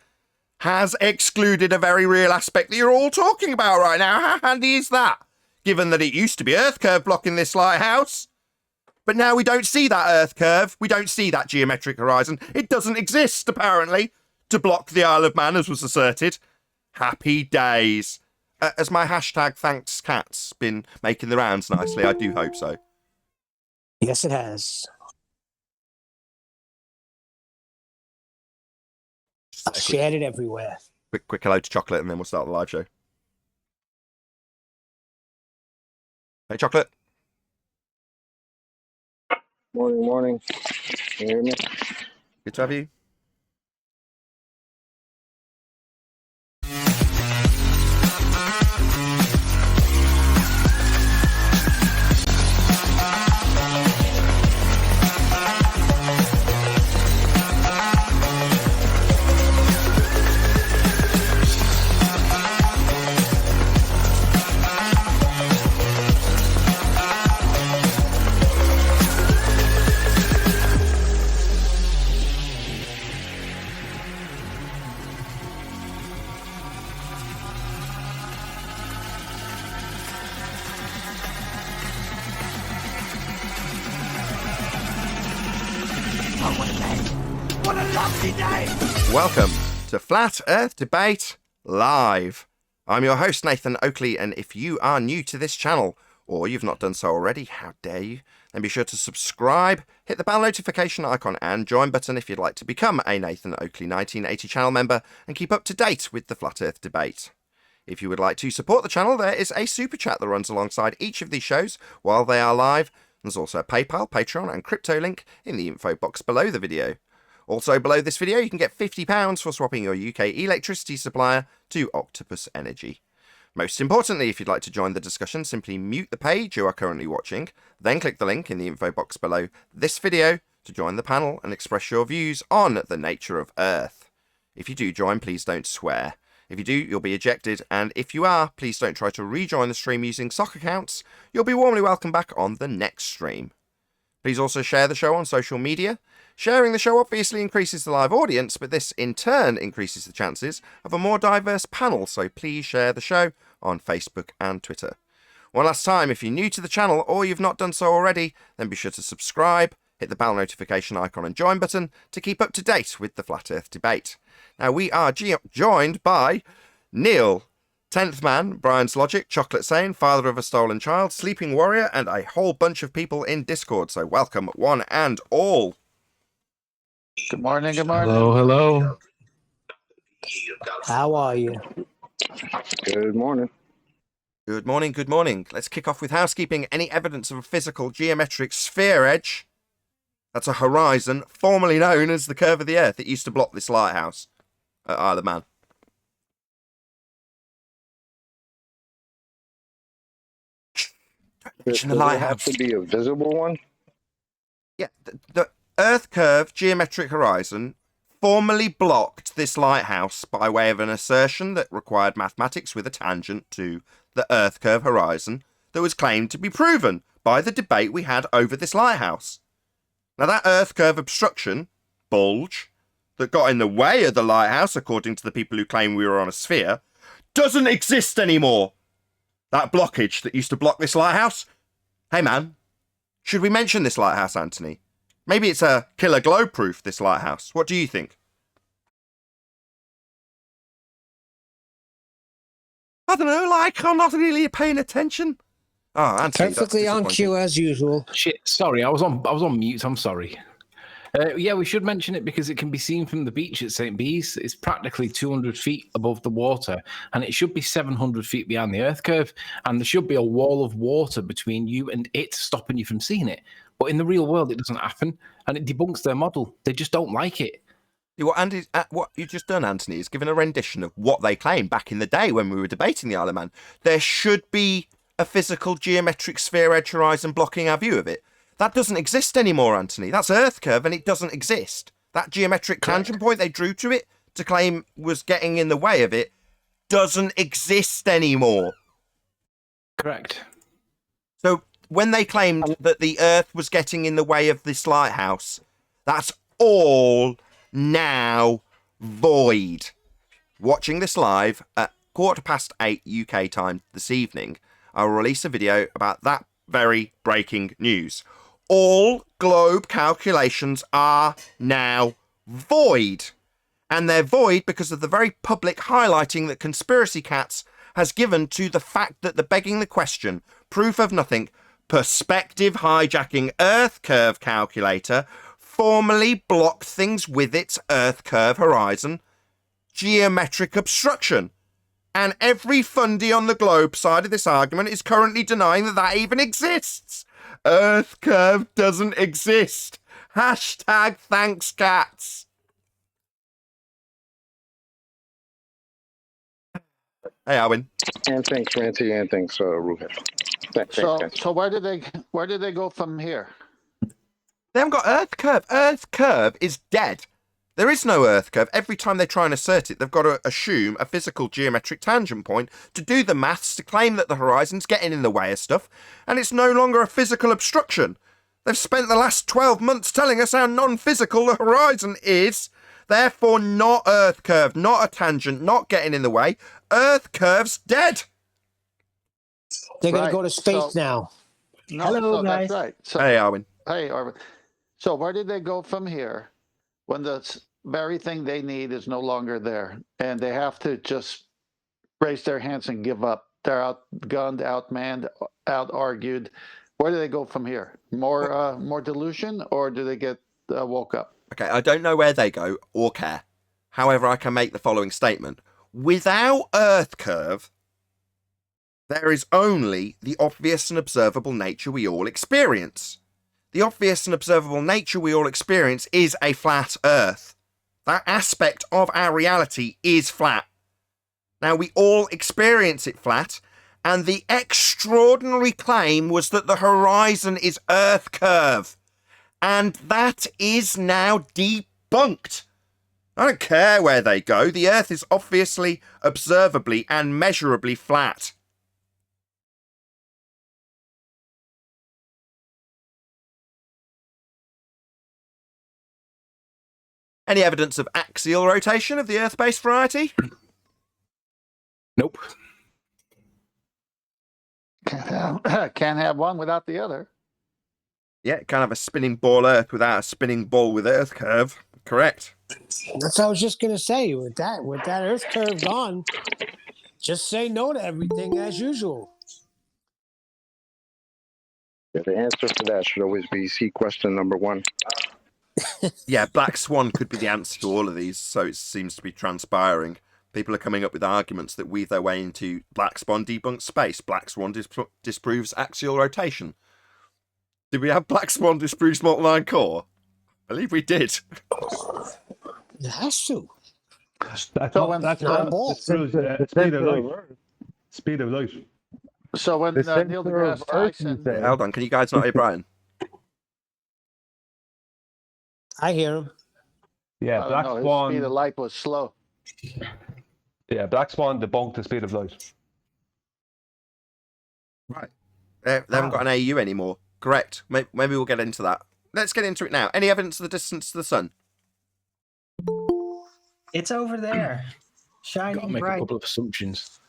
has excluded a very real aspect that you're all talking about right now. How handy is that? Given that it used to be Earth curve blocking this lighthouse. But now we don't see that Earth curve. We don't see that geometric horizon. It doesn't exist, apparently, to block the Isle of Man, as was asserted. Happy days. Has my hashtag thanks cats been making the rounds nicely? I do hope so. Yes, it has. Shared it everywhere. Quick hello to Chocolate, and then we'll start the live show. Hey, Chocolate. Morning. Can you hear me? Good to have you. Welcome to Flat Earth Debate Live. I'm your host, Nathan Oakley, and if you are new to this channel, or you've not done so already, how dare you, then be sure to subscribe, hit the bell notification icon and join button if you'd like to become a Nathan Oakley 1980 channel member and keep up to date with the Flat Earth Debate. If you would like to support the channel, there is a super chat that runs alongside each of these shows while they are live. There's also a PayPal, Patreon and crypto link in the info box below the video. Also below this video, you can get £50 for swapping your UK electricity supplier to Octopus Energy. Most importantly, if you'd like to join the discussion, simply mute the page you are currently watching, then click the link in the info box below this video to join the panel and express your views on the nature of Earth. If you do join, please don't swear. If you do, you'll be ejected, and if you are, please don't try to rejoin the stream using sock accounts. You'll be warmly welcomed back on the next stream. Please also share the show on social media. Sharing the show obviously increases the live audience, but this in turn increases the chances of a more diverse panel, so please share the show on Facebook and Twitter. One last time, if you're new to the channel or you've not done so already, then be sure to subscribe, hit the bell notification icon and join button to keep up to date with the Flat Earth debate. Now, we are joined by Neil, 10th Man, Brian's Logic, Chocolate Sane, Father of a Stolen Child, Sleeping Warrior, and a whole bunch of people in Discord. So welcome, one and all. Good morning. Good morning. Hello. How are you? Good morning. Good morning, good morning. Let's kick off with housekeeping. Any evidence of a physical geometric sphere edge? That's a horizon, formerly known as the curve of the Earth. It used to block this lighthouse at Isle of Man. Does The it lighthouse. have to be a visible one? Yeah, the Earth curve geometric horizon formally blocked this lighthouse by way of an assertion that required mathematics with a tangent to the Earth curve horizon that was claimed to be proven by the debate we had over this lighthouse. Now, that Earth curve obstruction, bulge, that got in the way of the lighthouse, according to the people who claim we were on a sphere, doesn't exist anymore. That blockage that used to block this lighthouse. Hey, man, should we mention this lighthouse, Anthony? Maybe it's a killer globe proof, this lighthouse. What do you think? I don't know, like, I'm not really paying attention. Oh, Anthony, Perfectly on cue as usual. Shit, sorry, I was on mute. I'm sorry. Yeah, we should mention it because it can be seen from the beach at St. Bees. It's practically 200 feet above the water, and it should be 700 feet behind the Earth curve, and there should be a wall of water between you and it, stopping you from seeing it. But in the real world, it doesn't happen, and it debunks their model. They just don't like it. What you just done, Anthony, is given a rendition of what they claimed back in the day when we were debating the Isle of Man. There should be a physical geometric sphere edge horizon blocking our view of it. That doesn't exist anymore, Anthony. That's Earth curve, and it doesn't exist. That geometric tangent point they drew to it to claim was getting in the way of it doesn't exist anymore. Correct. So when they claimed that the Earth was getting in the way of this lighthouse, that's all now void. Watching this live at 8:15 UK time this evening, I'll release a video about that very breaking news. All globe calculations are now void. And they're void because of the very public highlighting that Conspiracy Cats has given to the fact that the begging the question, proof of nothing, perspective hijacking Earth curve calculator formally blocked things with its Earth curve horizon geometric obstruction. And every fundy on the globe side of this argument is currently denying that that even exists. Earth curve doesn't exist. Hashtag thanks, cats. Hey, Alwyn. And thanks, Ranty, and thanks, Ruhan. Thanks, guys. So where did they go from here? They haven't got Earth curve. Earth curve is dead. There is no Earth curve. Every time they try and assert it, they've got to assume a physical geometric tangent point to do the maths to claim that the horizon's getting in the way of stuff, and it's no longer a physical obstruction. They've spent the last 12 months telling us how non-physical the horizon is, therefore not Earth curve, not a tangent, not getting in the way. Earth curve's dead. They're going Right, to go to space so- now. No, Hello, that's guys. right. So, Hey, Alwyn. hey, Arvin. So where did they go from here when the very thing they need is no longer there, and they have to just raise their hands and give up? They're outgunned, outmanned, out-argued. Where do they go from here? More delusion, or do they get woke up? Okay, I don't know where they go or care. However, I can make the following statement. Without Earth curve, there is only the obvious and observable nature we all experience. The obvious and observable nature we all experience is a flat Earth. That aspect of our reality is flat. Now, we all experience it flat, and the extraordinary claim was that the horizon is Earth curve. And that is now debunked. I don't care where they go. The Earth is obviously, observably, and measurably flat. Any evidence of axial rotation of the Earth-based variety? Nope. Can't have one without the other. Yeah, can't have a spinning ball Earth without a spinning ball with Earth curve. Correct. That's what I was just gonna say. With that Earth curve gone, just say no to everything as usual. Yeah, the answer for that should always be C question number 1. Yeah, Black Swan could be the answer to all of these, so it seems to be transpiring. People are coming up with arguments that weave their way into Black Swan debunks space. Black Swan disproves axial rotation. Did we have Black Swan disproves multi-line core? I believe we did. It has to. That's not a ball. speed of light. Speed of light. So when Neil deGrasse Tyson, Hold on, can you guys not hear Brian? I hear him. Yeah, Black his Swan. speed of light was slow. Yeah, Black Swan debunked the speed of light. Right. They haven't got an AU anymore. Correct. Maybe we'll get into that. Let's get into it now. Any evidence of the distance to the sun? It's over there. You've got to Shining make a bright. couple of assumptions.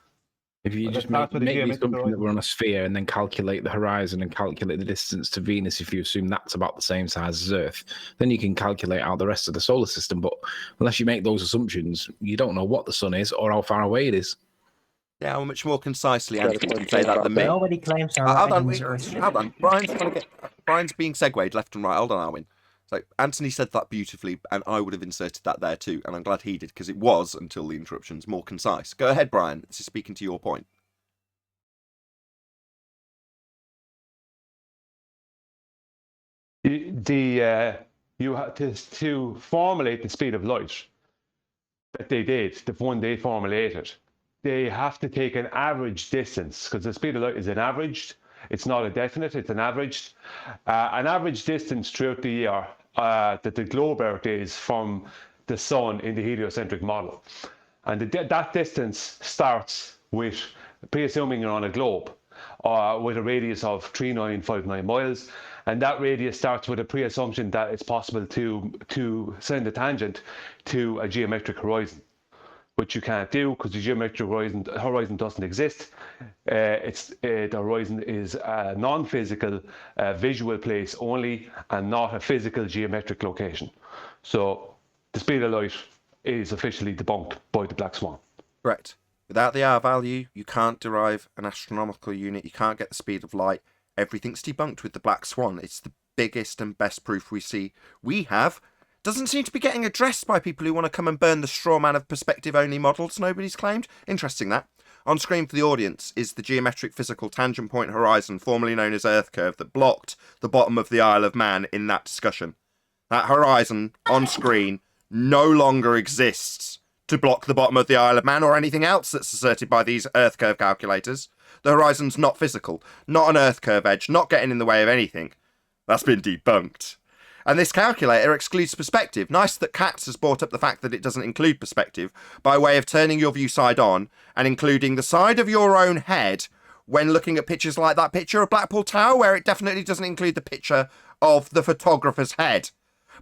If you But just that's make what the the geometric assumption that horizon- we're on a sphere and then calculate the horizon and calculate the distance to Venus, if you assume that's about the same size as Earth, then you can calculate out the rest of the solar system. But unless you make those assumptions, you don't know what the sun is or how far away it is. Yeah, how much more concisely Got a Anthony can question say that about than me. Nobody claims Hold on, horizons are hold on. Brian's being segued left and right. Hold on, Arwin. So Anthony said that beautifully, and I would have inserted that there too, and I'm glad he did because it was, until the interruptions, more concise. Go ahead, Brian. This is speaking to your point. You have to formulate the speed of light that they did, the one they formulated. They have to take an average distance because the speed of light is an averaged. It's not a definite, it's an averaged. An average distance throughout the year that the globe Earth is from the sun in the heliocentric model. And that distance starts with, pre-assuming you're on a globe, with a radius of 3959 miles. And that radius starts with a pre-assumption that it's possible to send a tangent to a geometric horizon, which you can't do because the geometric horizon doesn't exist. The horizon is a non-physical visual place only and not a physical geometric location. So the speed of light is officially debunked by the Black Swan. Correct. Without the R value, you can't derive an astronomical unit. You can't get the speed of light. Everything's debunked with the Black Swan. It's the biggest and best proof we have. Doesn't seem to be getting addressed by people who want to come and burn the straw man of perspective-only models nobody's claimed. Interesting that. On screen for the audience is the geometric physical tangent point horizon, formerly known as Earth curve, that blocked the bottom of the Isle of Man in that discussion. That horizon, on screen, no longer exists to block the bottom of the Isle of Man or anything else that's asserted by these Earth curve calculators. The horizon's not physical, not an Earth curve edge, not getting in the way of anything. That's been debunked. And this calculator excludes perspective. Nice that Katz has brought up the fact that it doesn't include perspective by way of turning your view side on and including the side of your own head when looking at pictures like that picture of Blackpool Tower, where it definitely doesn't include the picture of the photographer's head.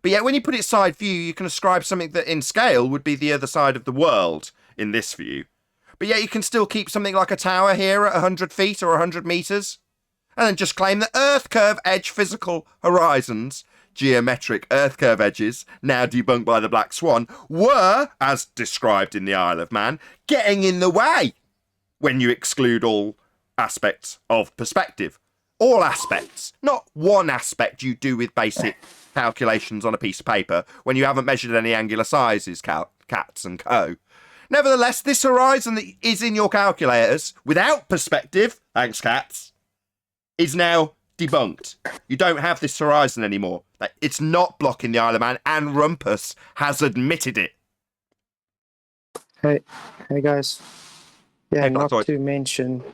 But yet when you put it side view, you can ascribe something that in scale would be the other side of the world in this view. But yet you can still keep something like a tower here at 100 feet or 100 metres, and then just claim that Earth curve edge physical horizons, geometric Earth curve edges, now debunked by the Black Swan, were, as described in the Isle of Man, getting in the way when you exclude all aspects of perspective. All aspects, not one aspect you do with basic calculations on a piece of paper when you haven't measured any angular sizes, Katz and co. Nevertheless, this horizon that is in your calculators, without perspective, thanks Katz, is now debunked. You don't have this horizon anymore. It's not blocking the Isle of Man, and Rumpus has admitted it. Hey guys. Yeah, Hey, not Blacktoid. to mention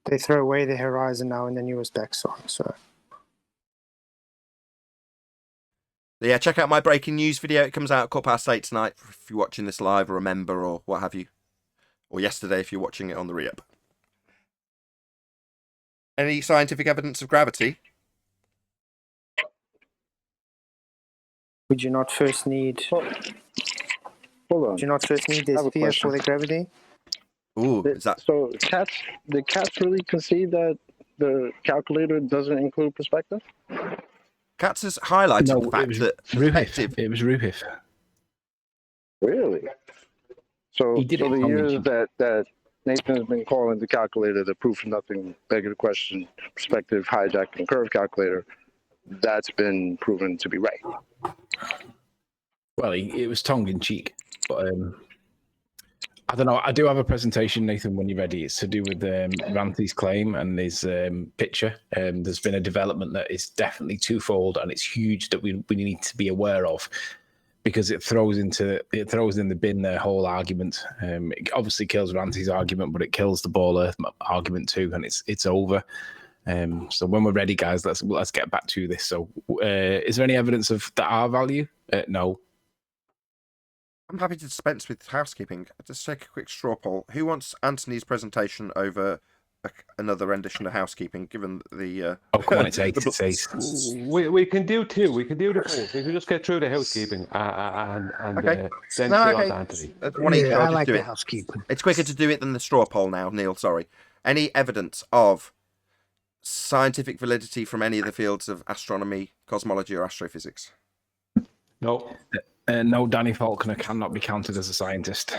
they throw away the horizon now in the newest back song, so Yeah, check out my breaking news video. It comes out at 8:15 tonight if you're watching this live or remember or what have you. Or yesterday if you're watching it on the re-up. Any scientific evidence of gravity? Would you not first need? Hold on. Would you not first need I the have a sphere question. for the gravity? Ooh, is that... So did Cats really concede that the calculator doesn't include perspective? Katz has highlighted the fact that perspective... It was Ruhif. Really? So, He did so it the tongue in years cheek. that Nathan has been calling the calculator the proof of nothing, negative question, perspective, hijack, and curve calculator, that's been proven to be right. Well, it was tongue in cheek, but I don't know. I do have a presentation, Nathan, when you're ready. It's to do with Ranti's claim and his picture. There's been a development that is definitely twofold, and it's huge that we need to be aware of, because it throws in the bin their whole argument. It obviously kills Ranti's argument, but it kills the Ball Earth argument too, and it's over. So when we're ready, guys, let's get back to this. So, is there any evidence of the R value? No. I'm happy to dispense with housekeeping. Just take a quick straw poll. Who wants Anthony's presentation over another rendition of housekeeping, given the... Oh, come on, it's eight. It's eight. We can do two. We can do the four. We can just get through the housekeeping and Okay. then No, get on okay. to Anthony. One each, Yeah, I'll I just like do the it. housekeeping. It's quicker to do it than the straw poll now, Neil, sorry. Any evidence of scientific validity from any of the fields of astronomy, cosmology, or astrophysics? No. No, Danny Faulkner cannot be counted as a scientist.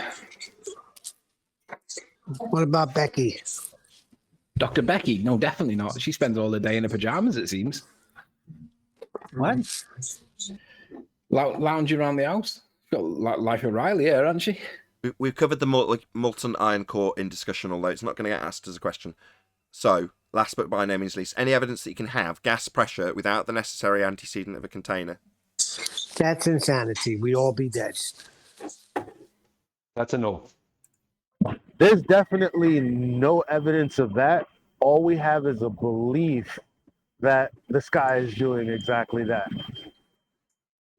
What about Becky? Dr. Becky? No, definitely not. She spends all the day in her pajamas, it seems. What? Lounge around the house. Got Life of Riley here, hasn't she? We've covered the molten iron core in discussion, although it's not going to get asked as a question. So, last but by no means least, any evidence that you can have gas pressure without the necessary antecedent of a container? That's insanity. We'd all be dead. That's a no. There's definitely no evidence of that. All we have is a belief that the sky is doing exactly that.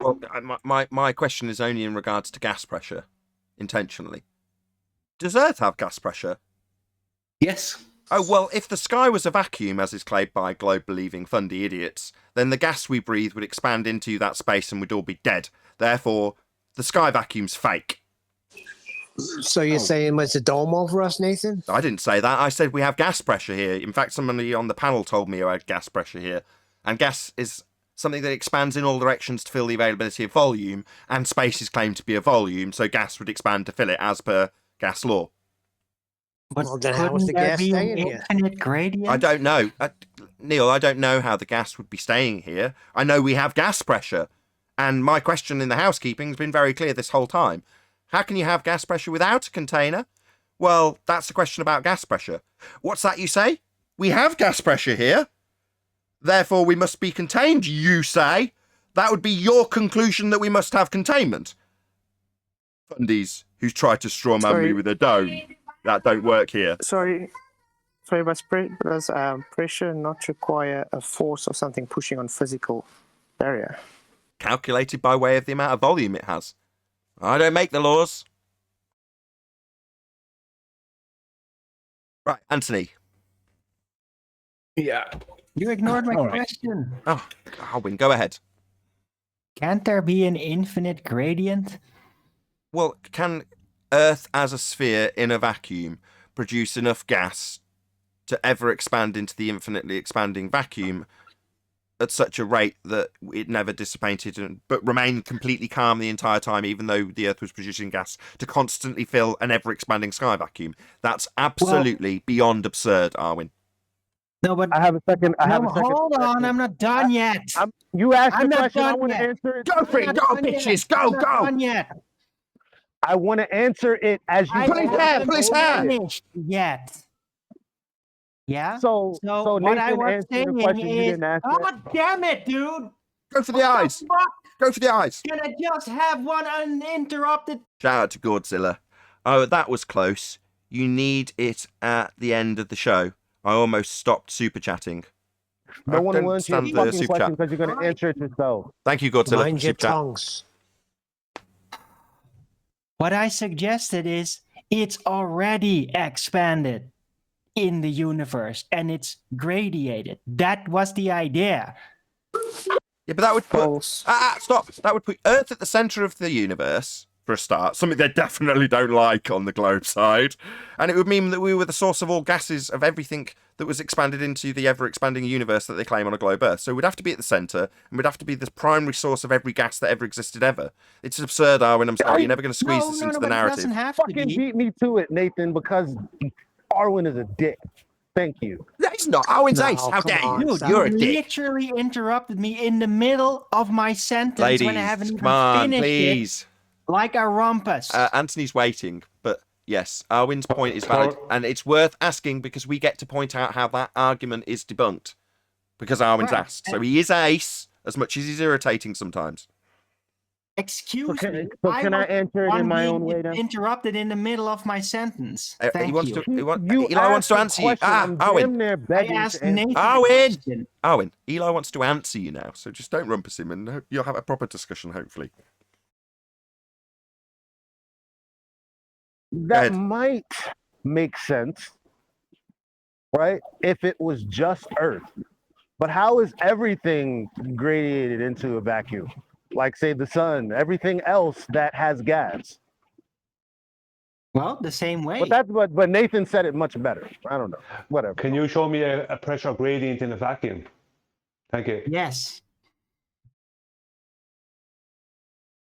Well, my question is only in regards to gas pressure, intentionally. Does Earth have gas pressure? Yes. Oh, well, if the sky was a vacuum, as is claimed by globe-believing fundy idiots, then the gas we breathe would expand into that space and we'd all be dead. Therefore, the sky vacuum's fake. So you're saying it's a dome over us, Nathan? I didn't say that. I said we have gas pressure here. In fact, somebody on the panel told me I had gas pressure here. And gas is something that expands in all directions to fill the availability of volume, and space is claimed to be a volume, so gas would expand to fill it as per gas law. But Well, then how was the couldn't there gas be an staying here? infinite gradient? I don't know. Neil, I don't know how the gas would be staying here. I know we have gas pressure. And my question in the housekeeping has been very clear this whole time. How can you have gas pressure without a container? Well, that's a question about gas pressure. What's that you say? We have gas pressure here. Therefore, we must be contained, you say. That would be your conclusion, that we must have containment. Fundies who's tried to strawman me with a dome. That don't work here. Sorry, but does pressure not require a force or something pushing on physical barrier? Calculated by way of the amount of volume it has. I don't make the laws. Right, Anthony. Yeah. You ignored my All right. question. Oh, Alwyn, go ahead. Can't there be an infinite gradient? Well, can Earth as a sphere in a vacuum produce enough gas to ever expand into the infinitely expanding vacuum at such a rate that it never dissipated but remained completely calm the entire time, even though the Earth was producing gas to constantly fill an ever-expanding sky vacuum? That's absolutely beyond absurd, Arwin. No, but I have a second. hold on, I'm not done yet. You asked I'm the not question. I done want to yet. answer it. Go for it, go, bitches, go, I'm not go! done yet. I want to answer it as you. Pull his hair, pull his hair! Finished yet. Yeah. So what Nathan I was answered saying the question you is, didn't ask. God damn it, dude! Go for the eyes! Fuck, Go for the eyes! can I just have one uninterrupted? Shout out to Godzilla. Oh, that was close. You need it at the end of the show. I almost stopped super chatting. No one don't will answer your understand the fucking super question chat. because you're going to answer it yourself. Thank you, Godzilla, Mind for your super chat. tongues. What I suggested is it's already expanded in the universe and it's gradiated. That was the idea. Yeah, but that would put... False. Stop. That would put Earth at the centre of the universe, for a start. Something they definitely don't like on the globe side. And it would mean that we were the source of all gases of everything that was expanded into the ever-expanding universe that they claim on a globe Earth. So we'd have to be at the centre, and we'd have to be the primary source of every gas that ever existed ever. It's absurd, Arwen. I'm sorry. You're never going to squeeze this into the but it narrative. doesn't have to Fucking be. beat me to it, Nathan, because Arwen is a dick. Thank you. That's not Arwen's No, ace. How come dare on. you? Dude, You're you a dick. literally interrupted me in the middle of my sentence Ladies, when I haven't even come on, finished please. it. Like a rumpus. Anthony's waiting, but yes, Arwen's point is valid, and it's worth asking because we get to point out how that argument is debunked because Arwen's Right. asked. So he is ace as much as he's irritating sometimes. Excuse So me. can I answer it in my own way then? Interrupted in the middle of my sentence. Thank he wants you. to. Eli wants to answer you. I'm Arwen. damn near I begging asked to answer- Nathan a Arwen. question. Arwen. Eli wants to answer you now, so just don't rumpus him, and you'll have a proper discussion, hopefully. That might make sense, right? If it was just Earth. But how is everything gradiated into a vacuum? Like, say, the sun, everything else that has gas. Well, the same way. But Nathan said it much better. I don't know. Whatever. Can you show me a pressure gradient in a vacuum? Thank you. Yes.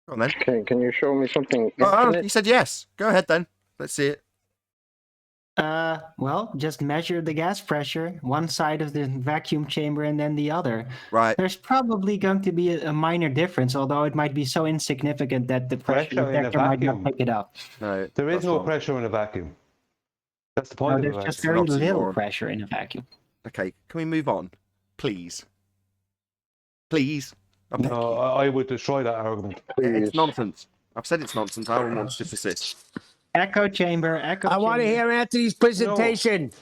Go on then. Can you show me something Oh, infinite? he said yes. Go ahead then. Let's see it. Well, just measure the gas pressure, one side of the vacuum chamber and then the other. Right. There's probably going to be a minor difference, although it might be so insignificant that the pressure Pressure in a detector might not vacuum. pick it up. No, There is that's no wrong. pressure in a vacuum. That's the No, point there's of a just vacuum. very an little oxymoron. pressure in a vacuum. Okay, can we move on, please? Please. I'm begging No, you. I would destroy that argument. It's nonsense. I've said it's nonsense. Arwen wants to persist. Echo chamber, echo I chamber. want to hear Anthony's presentation.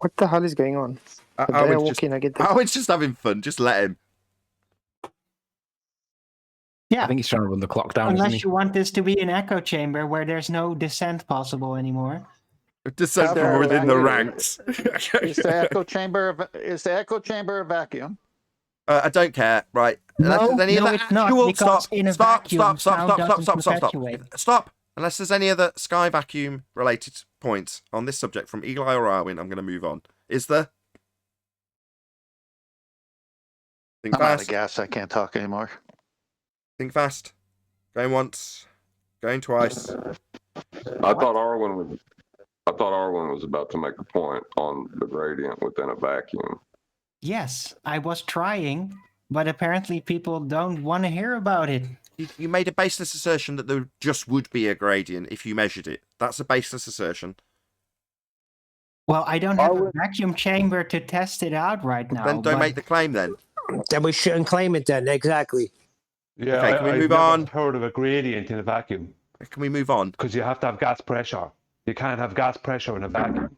What the hell is going on? The day I Arwen's walk just, in, I get this. Arwen's just having fun. Just let him. I think he's trying to run the clock down, isn't Unless he? you want this to be an echo chamber where there's no descent possible anymore. Descent from There, within the vacuum. ranks. Is the echo chamber a vacuum? I don't care. Right. Unless No, there's any no, other it's not, actual because in a vacuum, sound doesn't perpetuate. Stop. Unless there's any other sky vacuum related points on this subject from Eli or Arwen, I'm going to move on. Is there? Think I'm out of fast. gas. I can't talk anymore. Think fast. Going once. Going twice. I thought Arwen was about to make a point on the gradient within a vacuum. Yes, I was trying, but apparently people don't want to hear about it. You made a baseless assertion that there just would be a gradient if you measured it. That's a baseless assertion. Well, I don't have a vacuum chamber to test it out right now. Then don't but make the claim then. Then we shouldn't claim it then. Exactly. Yeah, Okay, can we I've move never on? heard of a gradient in a vacuum Can we move on? because you have to have gas pressure. You can't have gas pressure in a vacuum.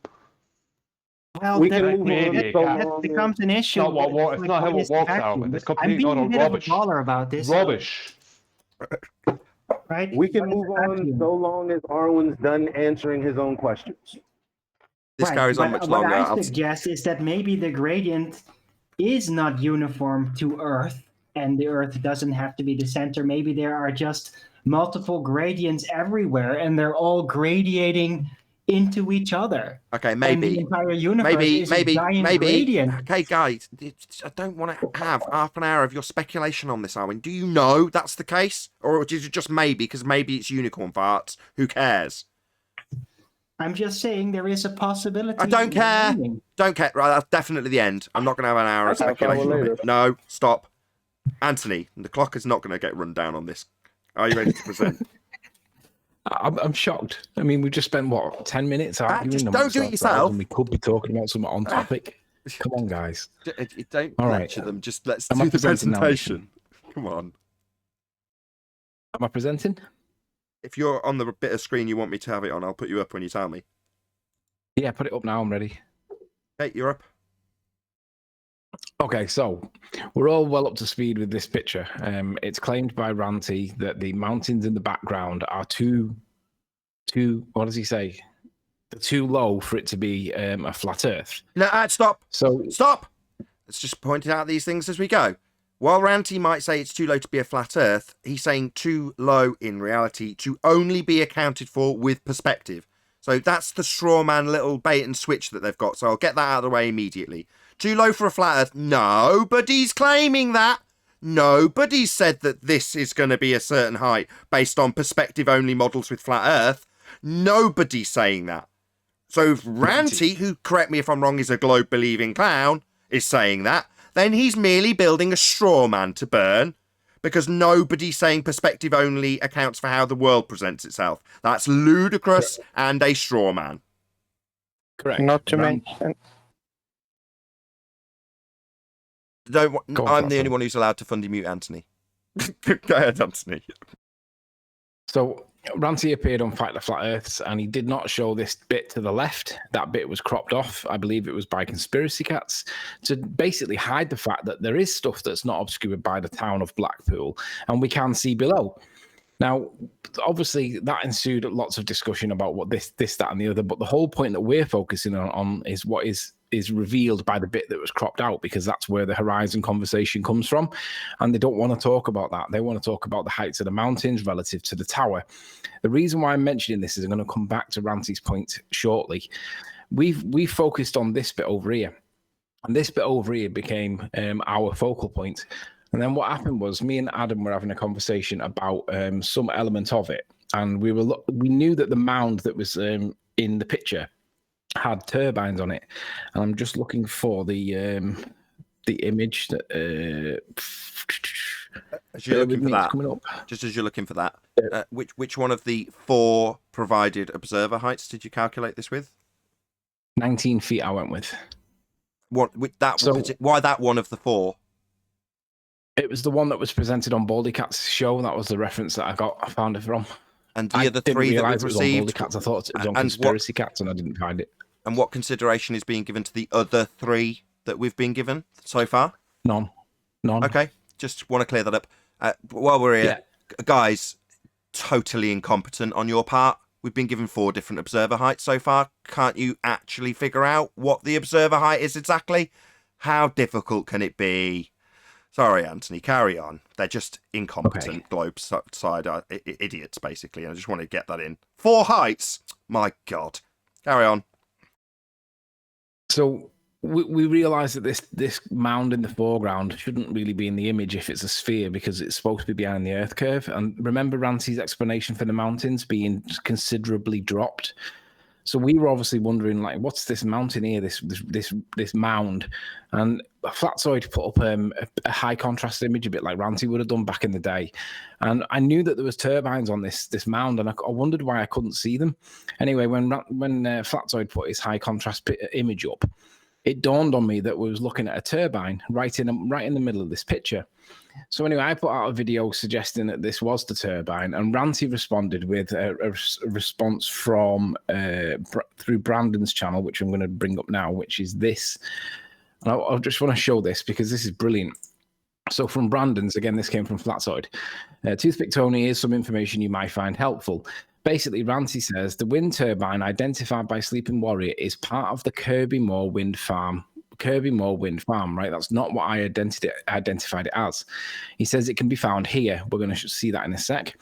Well, We that, can move maybe on. it So can't. that long becomes an issue. not what with, it's not how what it is the works out. vacuum. It's I'm complete being a utter bit rubbish. of a baller about this. Rubbish. Right? We can What is move a on vacuum? so long as Arwen's done answering his own questions. This Right, carries on but much what longer. I suggest is that maybe the gradient is not uniform to Earth, and the Earth doesn't have to be the center. Maybe there are just multiple gradients everywhere, and they're all gradiating into each other. Okay, And the maybe. entire universe is a giant Maybe. gradient. Okay, guys, I don't want to have half an hour of your speculation on this, Arwen. Do you know that's the case? Or is it just maybe, because maybe it's unicorn farts? Who cares? I'm just saying there is a possibility. I don't care. remaining. Don't care. Right, that's definitely the end. I'm not going to have an hour of Half hour speculation on later. it. No, stop. Anthony, the clock is not going to get run down on this. Are you ready to present? I'm shocked. I mean, we just spent, what, 10 minutes arguing? just amongst don't do it ourselves yourself. And we could be talking about something on topic. Come on, guys. Don't All right. lecture them. Just let's Am I do the presenting now, presentation. Come on. Am I presenting? If you're on the bit of screen you want me to have it on, I'll put you up when you tell me. Yeah, put it up now. I'm ready. Hey, you're up. Okay, so we're all well up to speed with this picture. It's claimed by Ranty that the mountains in the background are too. What does he say? They're too low for it to be a flat Earth. No, stop. So Stop. Let's just point out these things as we go. While Ranty might say it's too low to be a flat Earth, he's saying too low in reality to only be accounted for with perspective. So that's the straw man little bait and switch that they've got. So I'll get that out of the way immediately. Too low for a flat Earth? Nobody's claiming that. Nobody's said that this is going to be a certain height based on perspective only models with flat Earth. Nobody's saying that. So if Ranty, who, correct me if I'm wrong, is a globe believing clown, is saying that, then he's merely building a straw man to burn, because nobody's saying perspective only accounts for how the world presents itself. That's ludicrous and a straw man. correct. Not to mention. I'm the only one who's allowed to fundy mute Anthony. Go ahead, Anthony. So Ranty appeared on Fight the Flat Earths, and he did not show this bit to the left. That bit was cropped off. I believe it was by conspiracy cats to basically hide the fact that there is stuff that's not obscured by the town of Blackpool, and we can see below. Now, obviously, that ensued lots of discussion about what this, that, and the other. But the whole point that we're focusing on is what is revealed by the bit that was cropped out, because that's where the horizon conversation comes from. And they don't want to talk about that. They want to talk about the heights of the mountains relative to the tower. The reason why I'm mentioning this is I'm going to come back to Ranty's point shortly. We've focused on this bit over here. And this bit over here became our focal point. And then what happened was me and Adam were having a conversation about some element of it. And we knew that the mound that was in the picture had turbines on it. And I'm just looking for the image that as you're looking for that, coming up. Just as you're looking for that, which one of the 4 provided observer heights did you calculate this with? 19 feet I went with. What with that? So, why that one of the 4? It was the one that was presented on Baldy Cat's show. That was the reference that I found it from. And the other 3 that we've received? Cats. I thought it was on Conspiracy Cats, and I didn't find it. And what consideration is being given to the other 3 that we've been given so far? None. Okay, just want to clear that up. While we're here, guys, totally incompetent on your part. We've been given 4 different observer heights so far. Can't you actually figure out what the observer height is exactly? How difficult can it be? Sorry, Anthony, carry on. They're just incompetent globe side idiots, basically. And I just want to get that in. 4 heights? My God. Carry on. So we realised that this mound in the foreground shouldn't really be in the image if it's a sphere, because it's supposed to be behind the Earth curve. And remember Ranty's explanation for the mountains being considerably dropped? So we were obviously wondering, like, what's this mountain here, this mound? And Flatzoid put up a high contrast image, a bit like Ranty would have done back in the day. And I knew that there was turbines on this mound, and I wondered why I couldn't see them. Anyway, when Flatzoid put his high contrast image up, it dawned on me that we was looking at a turbine right in the middle of this picture. So anyway, I put out a video suggesting that this was the turbine, and Ranty responded with a response from through Brandon's channel, which I'm going to bring up now, which is this. And I just want to show this because this is brilliant. So from Brandon's, again, this came from Flatzoid. Toothpick Tony, here's some information you might find helpful. Basically, Ranty says the wind turbine identified by Sleeping Warrior is part of the Kirby Moor wind farm, right? That's not what I identified it as. He says it can be found here. We're going to see that in a sec.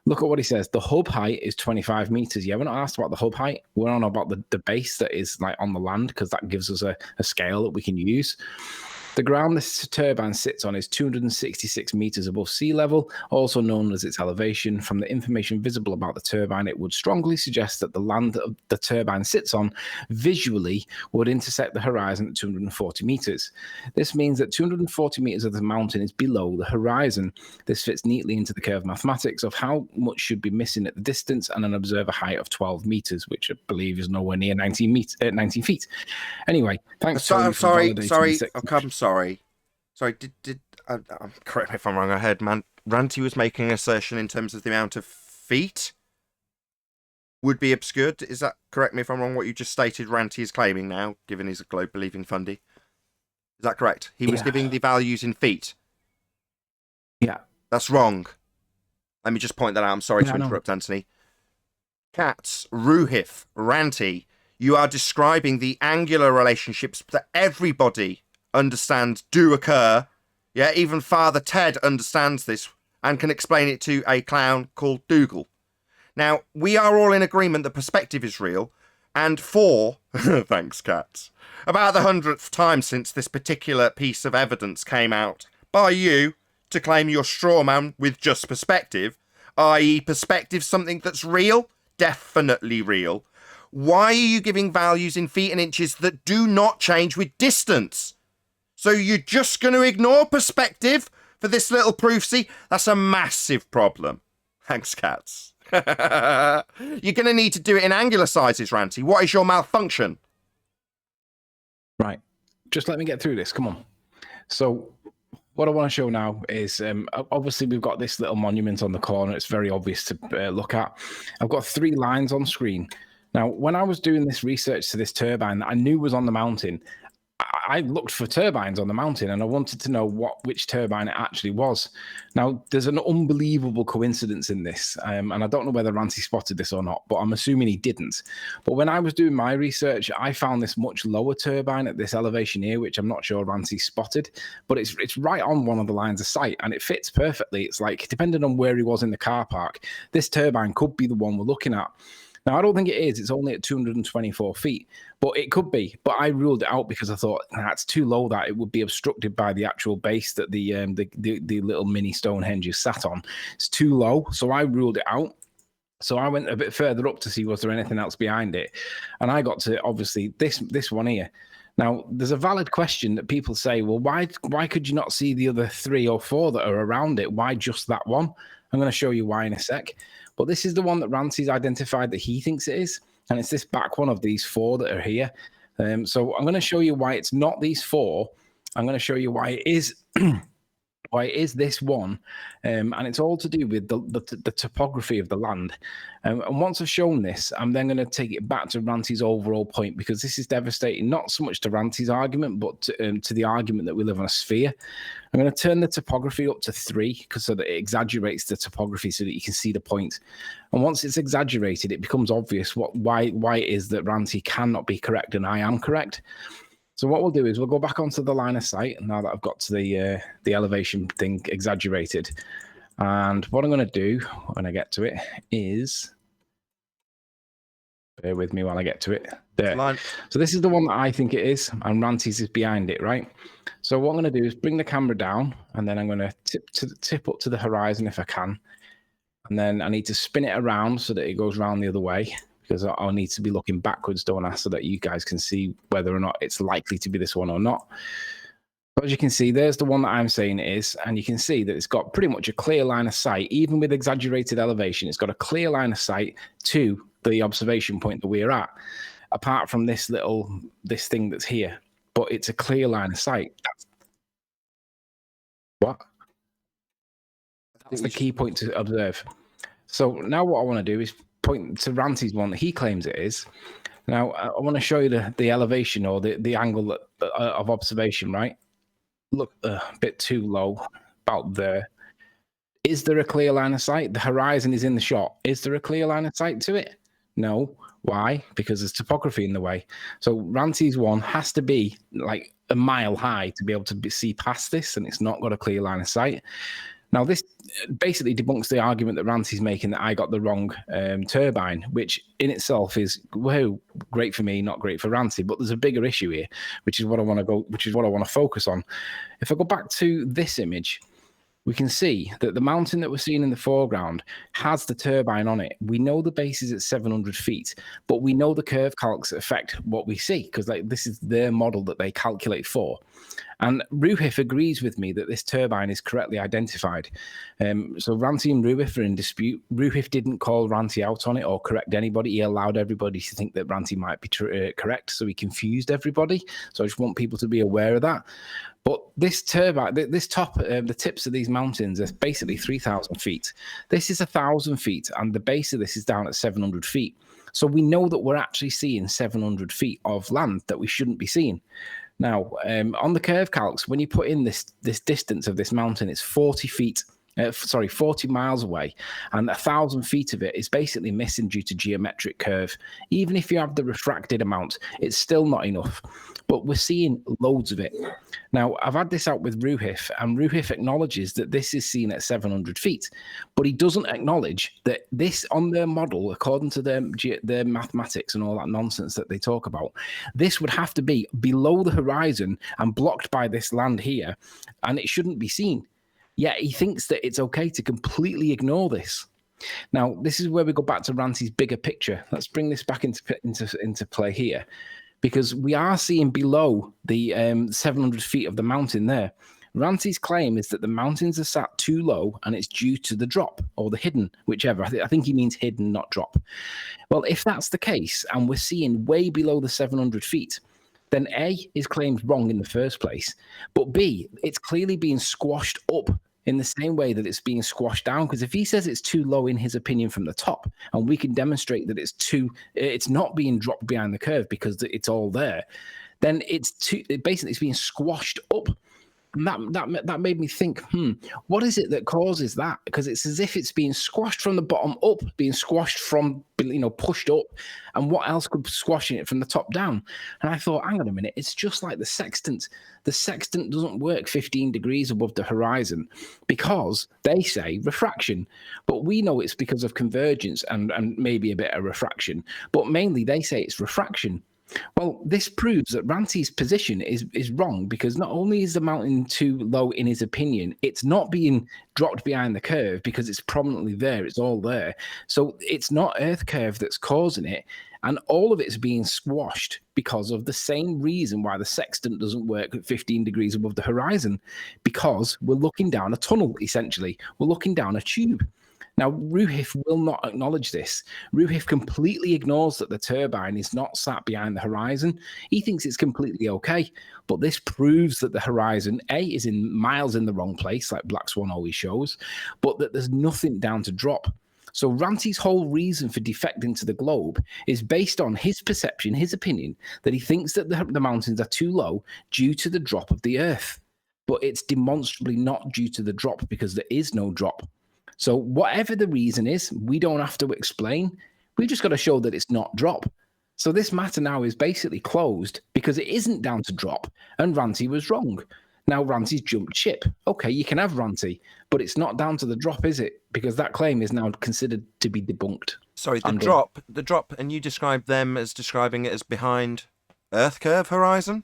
Look at what he says. The hub height is 25 meters. Yeah, we're not asked about the hub height. We're on about the base that is like on the land, because that gives us a scale that we can use. The ground this turbine sits on is 266 meters above sea level, also known as its elevation. From the information visible about the turbine, it would strongly suggest that the land that the turbine sits on visually would intersect the horizon at 240 meters. This means that 240 meters of the mountain is below the horizon. This fits neatly into the curve mathematics of how much should be missing at the distance and an observer height of 12 meters, which I believe is nowhere near 19 feet. Anyway, thanks. Sorry. Correct me if I'm wrong. I heard Ranty was making an assertion in terms of the amount of feet would be obscured. Is that, correct me if I'm wrong, what you just stated Ranty is claiming now, given he's a globe believing fundy? Is that correct? He was Yeah. giving the values in feet. Yeah. That's wrong. Let me just point that out. I'm sorry Yeah, to I know. interrupt, Anthony. Katz, Ruhif, Ranti, you are describing the angular relationships that everybody understands do occur. Yeah, even Father Ted understands this and can explain it to a clown called Dougal. Now, we are all in agreement that perspective is real, and for, thanks, Katz, about the 100th time since this particular piece of evidence came out by you to claim your straw man with just perspective, i.e. perspective something that's real, definitely real. Why are you giving values in feet and inches that do not change with distance? So you're just going to ignore perspective for this little proof? See, that's a massive problem. Thanks, Katz. You're going to need to do it in angular sizes, Ranty. What is your malfunction? Right. Just let me get through this. Come on. So what I want to show now is, obviously, we've got this little monument on the corner. It's very obvious to look at. I've got 3 lines on screen. Now, when I was doing this research to this turbine that I knew was on the mountain, I looked for turbines on the mountain and I wanted to know which turbine it actually was. Now, there's an unbelievable coincidence in this, and I don't know whether Ranty spotted this or not, but I'm assuming he didn't. But when I was doing my research, I found this much lower turbine at this elevation here, which I'm not sure Ranty spotted, but it's right on one of the lines of sight and it fits perfectly. It's like, depending on where he was in the car park, this turbine could be the one we're looking at. Now, I don't think it is. It's only at 224 feet, but it could be. But I ruled it out because I thought, it's too low, that it would be obstructed by the actual base that the little mini Stonehenge is sat on. It's too low, so I ruled it out. So I went a bit further up to see was there anything else behind it, and I got to, obviously, this one here. Now, there's a valid question that people say, well, why could you not see the other 3 or 4 that are around it? Why just that one? I'm going to show you why in a sec. But this is the one that Ranty's identified that he thinks it is. And it's this back one of these 4 that are here. So I'm going to show you why it's not these 4. I'm going to show you why it is why it is this one. And it's all to do with the topography of the land. And once I've shown this, I'm then going to take it back to Ranty's overall point, because this is devastating, not so much to Ranty's argument, but to the argument that we live on a sphere. I'm going to turn the topography up to 3 so that it exaggerates the topography so that you can see the point. And once it's exaggerated, it becomes obvious why it is that Ranty cannot be correct and I am correct. So what we'll do is we'll go back onto the line of sight now that I've got to the elevation thing exaggerated. And what I'm going to do when I get to it is, bear with me while I get to it. There. So this is the one that I think it is, and Ranty's is behind it, right? So what I'm going to do is bring the camera down, and then I'm going to tip up to the horizon if I can. And then I need to spin it around so that it goes around the other way, because I'll need to be looking backwards, don't I, so that you guys can see whether or not it's likely to be this one or not. But as you can see, there's the one that I'm saying it is, and you can see that it's got pretty much a clear line of sight. Even with exaggerated elevation, it's got a clear line of sight to the observation point that we're at, apart from this thing that's here. But it's a clear line of sight. That's the key point to observe. So now what I want to do is point to Ranty's one that he claims it is. Now I want to show you the elevation or the angle of observation, right? Look, a bit too low, about there. Is there a clear line of sight? The horizon is in the shot. Is there a clear line of sight to it? No. Why? Because there's topography in the way. So Ranty's one has to be like a mile high to be able to see past this, and it's not got a clear line of sight. Now, this basically debunks the argument that Ranty's making that I got the wrong turbine, which in itself is, whoa, great for me, not great for Ranty. But there's a bigger issue here, which is what I want to focus on. If I go back to this image, we can see that the mountain that we're seeing in the foreground has the turbine on it. We know the base is at 700 feet, but we know the curve calcs affect what we see, because this is their model that they calculate for. And Ruhif agrees with me that this turbine is correctly identified. So Ranty and Ruhif are in dispute. Ruhif didn't call Ranty out on it or correct anybody. He allowed everybody to think that Ranty might be correct, so he confused everybody. So I just want people to be aware of that. But this turbine, this top, the tips of these mountains are basically 3,000 feet. This is 1,000 feet, and the base of this is down at 700 feet. So we know that we're actually seeing 700 feet of land that we shouldn't be seeing. Now, on the curve calcs, when you put in this distance of this mountain, it's 40 feet. 40 miles away, and 1,000 feet of it is basically missing due to geometric curve. Even if you have the refracted amount, it's still not enough. But we're seeing loads of it. Now, I've had this out with Ruhif, and Ruhif acknowledges that this is seen at 700 feet, but he doesn't acknowledge that this, on their model, according to their mathematics and all that nonsense that they talk about, this would have to be below the horizon and blocked by this land here, and it shouldn't be seen. Yet he thinks that it's okay to completely ignore this. Now, this is where we go back to Ranty's bigger picture. Let's bring this back into play here, because we are seeing below the 700 feet of the mountain there. Ranty's claim is that the mountains are sat too low, and it's due to the drop or the hidden, whichever. I think he means hidden, not drop. Well, if that's the case, and we're seeing way below the 700 feet, then A, his claim's wrong in the first place, but B, it's clearly being squashed up in the same way that it's being squashed down. Because if he says it's too low in his opinion from the top, and we can demonstrate that it's not being dropped behind the curve because it's all there, then basically it's being squashed up. And that made me think, what is it that causes that? Because it's as if it's being squashed from the bottom up, being squashed from, pushed up. And what else could be squashing it from the top down? And I thought, hang on a minute, it's just like the sextant. The sextant doesn't work 15 degrees above the horizon because they say refraction. But we know it's because of convergence and maybe a bit of refraction. But mainly they say it's refraction. Well, this proves that Ranty's position is wrong, because not only is the mountain too low in his opinion, it's not being dropped behind the curve because it's prominently there. It's all there. So it's not Earth curve that's causing it. And all of it's being squashed because of the same reason why the sextant doesn't work at 15 degrees above the horizon, because we're looking down a tunnel, essentially. We're looking down a tube. Now, Ruhif will not acknowledge this. Ruhif completely ignores that the turbine is not sat behind the horizon. He thinks it's completely okay, but this proves that the horizon, A, is in miles in the wrong place, like Black Swan always shows, but that there's nothing down to drop. So Ranty's whole reason for defecting to the globe is based on his perception, his opinion, that he thinks that the mountains are too low due to the drop of the Earth. But it's demonstrably not due to the drop, because there is no drop. So whatever the reason is, we don't have to explain. We've just got to show that it's not drop. So this matter now is basically closed because it isn't down to drop, and Ranty was wrong. Now Ranty's jumped ship. Okay, you can have Ranty, but it's not down to the drop, is it? Because that claim is now considered to be debunked. Sorry, the drop, and you described them as describing it as behind Earth curve horizon?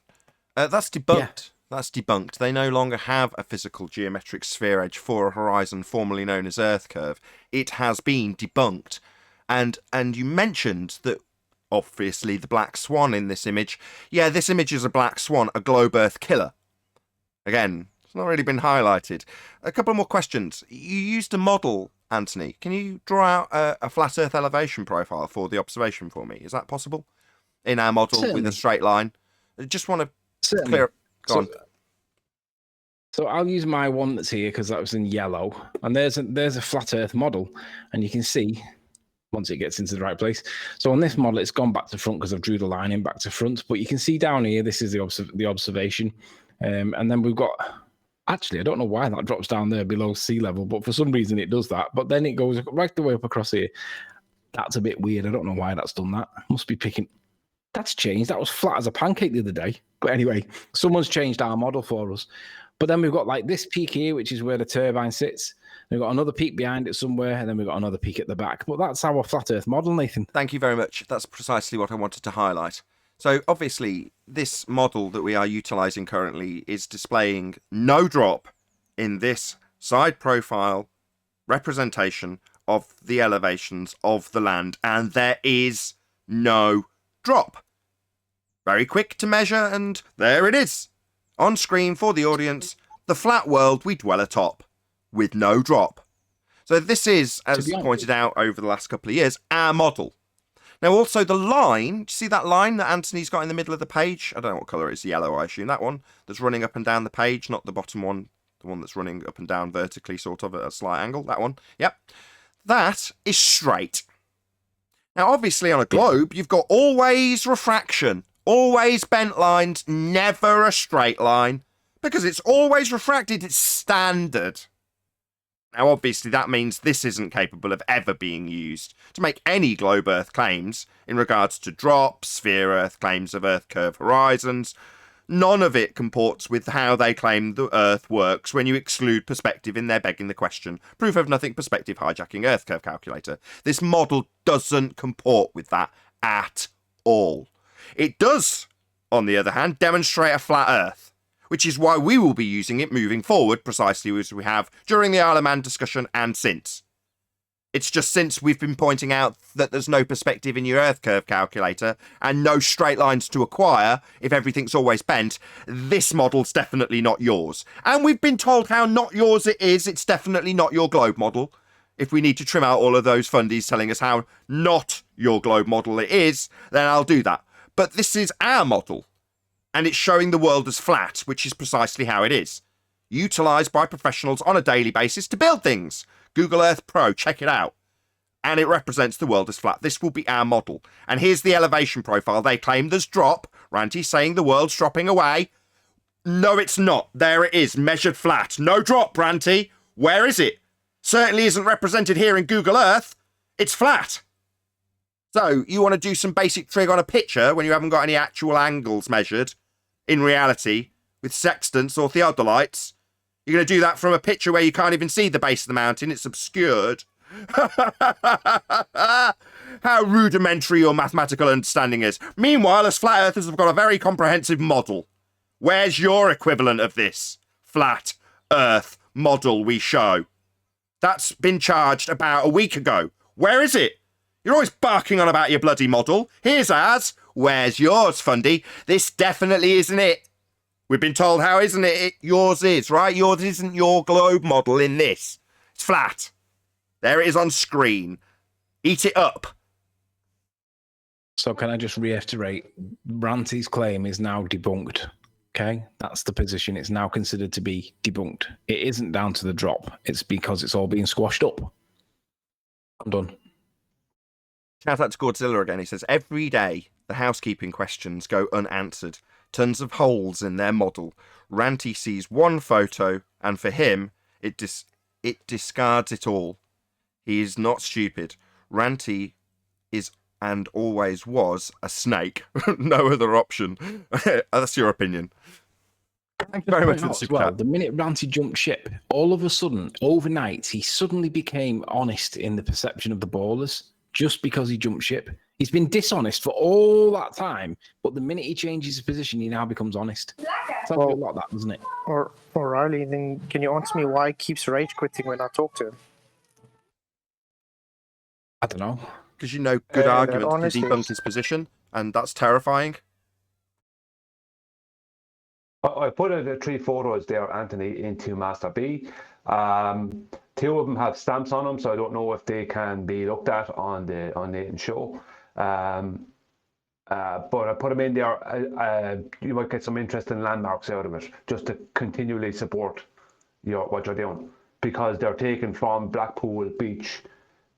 That's debunked. Yeah. That's debunked. They no longer have a physical geometric sphere edge for a horizon formerly known as Earth curve. It has been debunked. And you mentioned that, obviously, the black swan in this image. Yeah, this image is a black swan, a globe Earth killer. Again, it's not really been highlighted. A couple more questions. You used a model, Anthony. Can you draw out a flat Earth elevation profile for the observation for me? Is that possible? In our model with a straight line? I just want to clear... So I'll use my one that's here because that was in yellow, and there's a flat Earth model, and you can see once it gets into the right place. So on this model, it's gone back to front because I've drew the line in back to front. But you can see down here, this is the observation, and then we've got. Actually, I don't know why that drops down there below sea level, but for some reason it does that. But then it goes right the way up across here. That's a bit weird. I don't know why that's done that. Must be picking. That's changed. That was flat as a pancake the other day. But anyway, someone's changed our model for us. But then we've got like this peak here, which is where the turbine sits. We've got another peak behind it somewhere, and then we've got another peak at the back. But that's our flat Earth model, Nathan. Thank you very much. That's precisely what I wanted to highlight. So obviously, this model that we are utilising currently is displaying no drop in this side profile representation of the elevations of the land, and there is no drop. Very quick to measure, and there it is. On screen for the audience, the flat world we dwell atop, with no drop. So this is, as pointed out over the last couple of years, our model. Now also the line, do you see that line that Anthony's got in the middle of the page? I don't know what colour it is, yellow I assume. That one that's running up and down the page, not the bottom one, the one that's running up and down vertically sort of at a slight angle, that one. Yep. That is straight. Now obviously on a globe, you've got always refraction. always bent lines, never a straight line, because it's always refracted. It's standard. Now, obviously, that means this isn't capable of ever being used to make any globe Earth claims in regards to drop, sphere Earth claims of Earth curve horizons. None of it comports with how they claim the Earth works when you exclude perspective in their begging the question, proof of nothing perspective hijacking Earth curve calculator. This model doesn't comport with that at all. It does, on the other hand, demonstrate a flat Earth, which is why we will be using it moving forward precisely as we have during the Isle of Man discussion and since. It's just since we've been pointing out that there's no perspective in your Earth curve calculator and no straight lines to acquire if everything's always bent, this model's definitely not yours. And we've been told how not yours it is, it's definitely not your globe model. If we need to trim out all of those fundies telling us how not your globe model it is, then I'll do that. But this is our model, and it's showing the world as flat, which is precisely how it is. Utilised by professionals on a daily basis to build things. Google Earth Pro, check it out. And it represents the world as flat. This will be our model. And here's the elevation profile. They claim there's drop. Ranty saying the world's dropping away. No, it's not. There it is, measured flat. No drop, Ranty. Where is it? Certainly isn't represented here in Google Earth. It's flat. So, you want to do some basic trig on a picture when you haven't got any actual angles measured, in reality, with sextants or theodolites. You're going to do that from a picture where you can't even see the base of the mountain. It's obscured. How rudimentary your mathematical understanding is. Meanwhile, as flat earthers have got a very comprehensive model. Where's your equivalent of this flat earth model we show? That's been charged about a week ago. Where is it? You're always barking on about your bloody model. Here's ours. Where's yours, Fundy? This definitely isn't it. We've been told how isn't it? Yours is, right? Yours isn't your globe model in this. It's flat. There it is on screen. Eat it up. So can I just reiterate, Ranty's claim is now debunked. Okay? That's the position. It's now considered to be debunked. It isn't down to the drop. It's because it's all being squashed up. I'm done. Shout out to Godzilla again. He says, every day the housekeeping questions go unanswered. Tons of holes in their model. Ranty sees one photo, and for him, it discards it all. He is not stupid. Ranty is and always was a snake. No other option. That's your opinion. Thank you very much for the super chat. The minute Ranty jumped ship, all of a sudden, overnight, he suddenly became honest in the perception of the ballers just because he jumped ship. He's been dishonest for all that time, but the minute he changes his position, he now becomes honest. Sounds a bit like that, doesn't it? Or Riley, then can you answer me why he keeps rage quitting when I talk to him? I don't know. Because you know good arguments to honestly debunk his position, and that's terrifying. I put the 3 photos there, Anthony, into Master B. 2 of them have stamps on them, so I don't know if they can be looked at on Nathan's show. But I put them in there. You might get some interesting landmarks out of it, just to continually support what you're doing, because they're taken from Blackpool Beach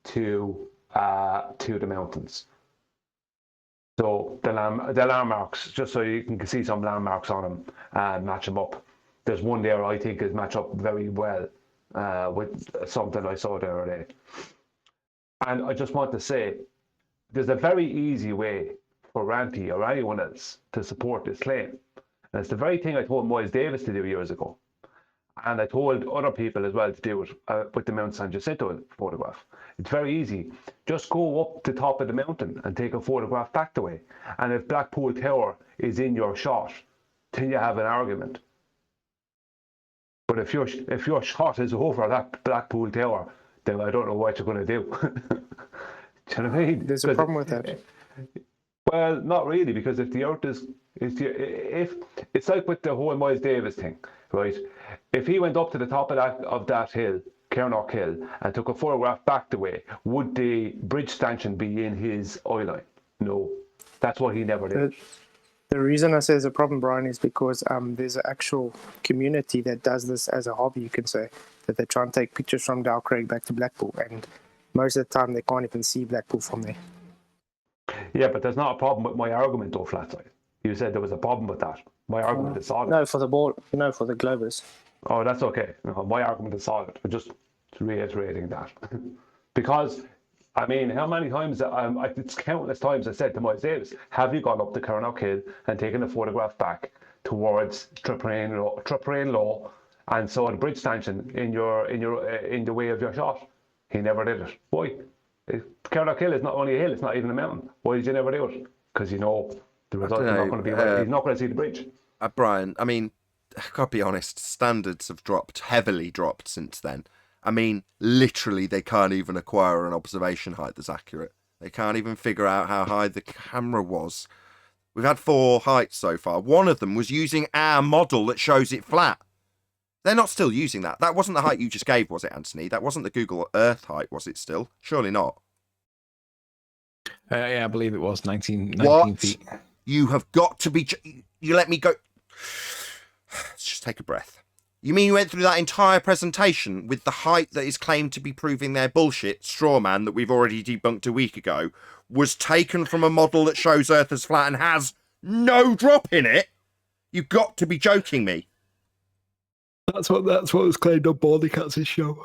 to the mountains. So the landmarks, just so you can see some landmarks on them and match them up. There's one there I think is match up very well with something I saw the other day. And I just want to say, there's a very easy way for Ranty or anyone else to support this claim. And it's the very thing I told Miles Davis to do years ago. And I told other people as well to do it with the Mount San Jacinto photograph. It's very easy. Just go up the top of the mountain and take a photograph back the way. And if Blackpool Tower is in your shot, then you have an argument. But if your shot is over that Blackpool Tower, then I don't know what you're going to do. Do you know what I mean? There's a problem with that. Well, not really, because if the Earth if it's like with the whole Miles Davis thing, right? If he went up to the top of that hill, Kernock Hill, and took a photograph back the way, would the bridge stanchion be in his eye line? No, that's what he never did. The reason I say there's a problem, Brian, is because there's an actual community that does this as a hobby, you can say, that they try and take pictures from Dalcraig back to Blackpool, and most of the time they can't even see Blackpool from there. Yeah, but there's not a problem with my argument though, Flatside. you said there was a problem with that. My argument is solid. No, for the ball. No, for the Globers. Oh, that's okay. No, my argument is solid. But just reiterating that. Because, I mean, how many times, it's countless times I said to Miles Davis, have you gone up to Carnock Hill and taken a photograph back towards Traprain Law and saw the bridge stanchion in the way of your shot? He never did it. Why? Carnock Hill is not only a hill, it's not even a mountain. Why did you never do it? Because you know the result is not going to be right. He's not going to see the bridge. Brian, I mean, I've got to be honest, standards have heavily dropped since then. I mean, literally, they can't even acquire an observation height that's accurate. They can't even figure out how high the camera was. We've had 4 heights so far. One of them was using our model that shows it flat. They're not still using that. That wasn't the height you just gave, was it, Anthony? That wasn't the Google Earth height, was it still? Surely not. Yeah, I believe it was 19 feet. You have got to be... You let me go... Let's just take a breath. You mean you went through that entire presentation with the height that is claimed to be proving their bullshit straw man that we've already debunked a week ago was taken from a model that shows Earth as flat and has no drop in it? You've got to be joking me. That's what was claimed on Baldy Cats' show.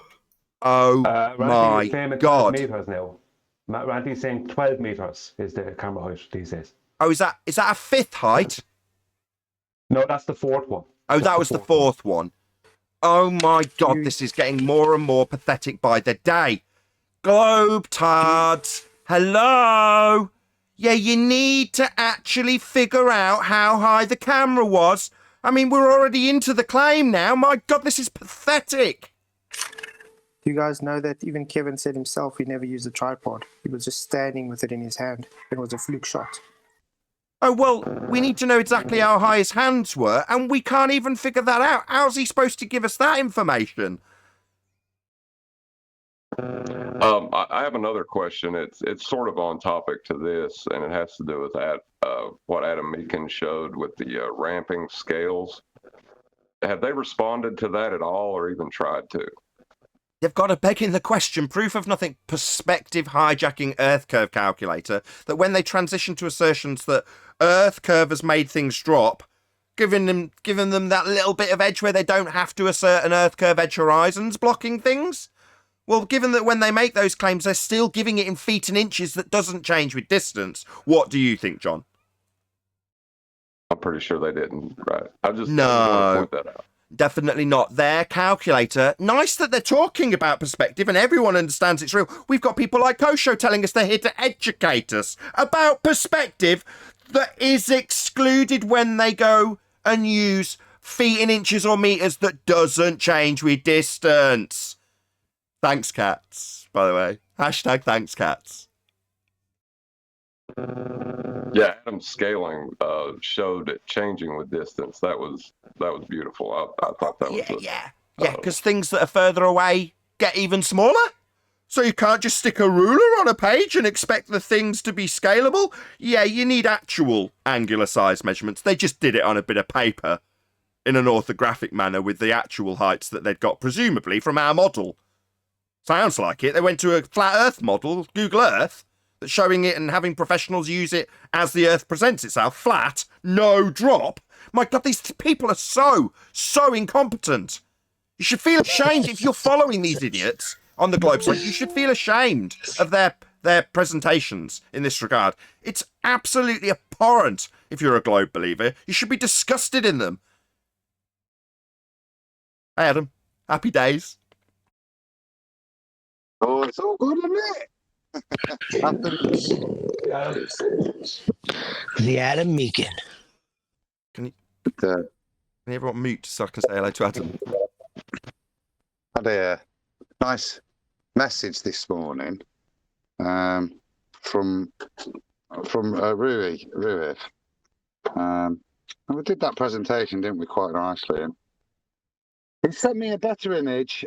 Oh my God. 12 meters now. Randy's saying 12 meters is the camera height these days. Oh, is that a 5th height? No, that's the 4th one. Oh, that was the 4th one. Oh my God, this is getting more and more pathetic by the day. Globetards, hello? Yeah, you need to actually figure out how high the camera was. I mean, we're already into the claim now. My God, this is pathetic. Do you guys know that even Kevin said himself he never used a tripod? He was just standing with it in his hand. It was a fluke shot. Oh, well, we need to know exactly how high his hands were, and we can't even figure that out. How's he supposed to give us that information? I have another question. It's sort of on topic to this, and it has to do with that what Adam Meakin showed with the ramping scales. Have they responded to that at all, or even tried to? You've got to beg in the question, proof of nothing, perspective hijacking Earth curve calculator, that when they transition to assertions that Earth curve has made things drop, giving them that little bit of edge where they don't have to assert an Earth curve edge horizons blocking things? Well, given that when they make those claims, they're still giving it in feet and inches that doesn't change with distance. What do you think, John? I'm pretty sure they didn't, right? I just No. want to point that out. Definitely not. Their calculator, nice that they're talking about perspective and everyone understands it's real. We've got people like Kosho telling us they're here to educate us about perspective that is excluded when they go and use feet in inches or meters that doesn't change with distance. Thanks, cats, by the way. Hashtag thanks, cats. Yeah, Adam's scaling showed it changing with distance. That was beautiful. I thought that was Yeah, because things that are further away get even smaller. So you can't just stick a ruler on a page and expect the things to be scalable. Yeah, you need actual angular size measurements. They just did it on a bit of paper in an orthographic manner with the actual heights that they'd got, presumably, from our model. Sounds like it. They went to a flat Earth model, Google Earth, that's showing it and having professionals use it as the Earth presents itself, flat, no drop. My God, these people are so incompetent. You should feel ashamed if you're following these idiots on the Globe site. You should feel ashamed of their presentations in this regard. It's absolutely abhorrent if you're a Globe believer. You should be disgusted in them. Hey, Adam. Happy days. Oh, it's all good, isn't it? The Adam Meakin. Can everyone mute so I can say hello to Adam? Had a nice message this morning from Rui. And we did that presentation, didn't we, quite nicely? And he sent me a better image.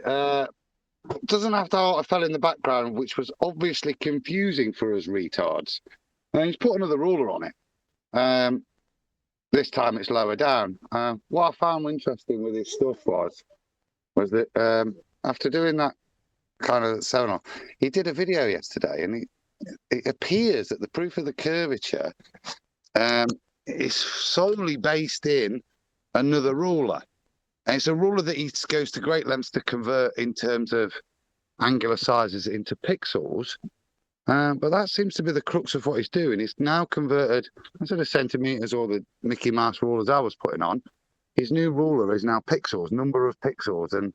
Doesn't have the heart of fell in the background, which was obviously confusing for us retards. And he's put another ruler on it. This time it's lower down. What I found interesting with his stuff was that after doing that kind of seminar, he did a video yesterday, and it appears that the proof of the curvature is solely based in another ruler. And it's a ruler that he goes to great lengths to convert in terms of angular sizes into pixels. But that seems to be the crux of what he's doing. It's now converted, instead of centimeters or the Mickey Mouse rulers I was putting on, his new ruler is now pixels, number of pixels. And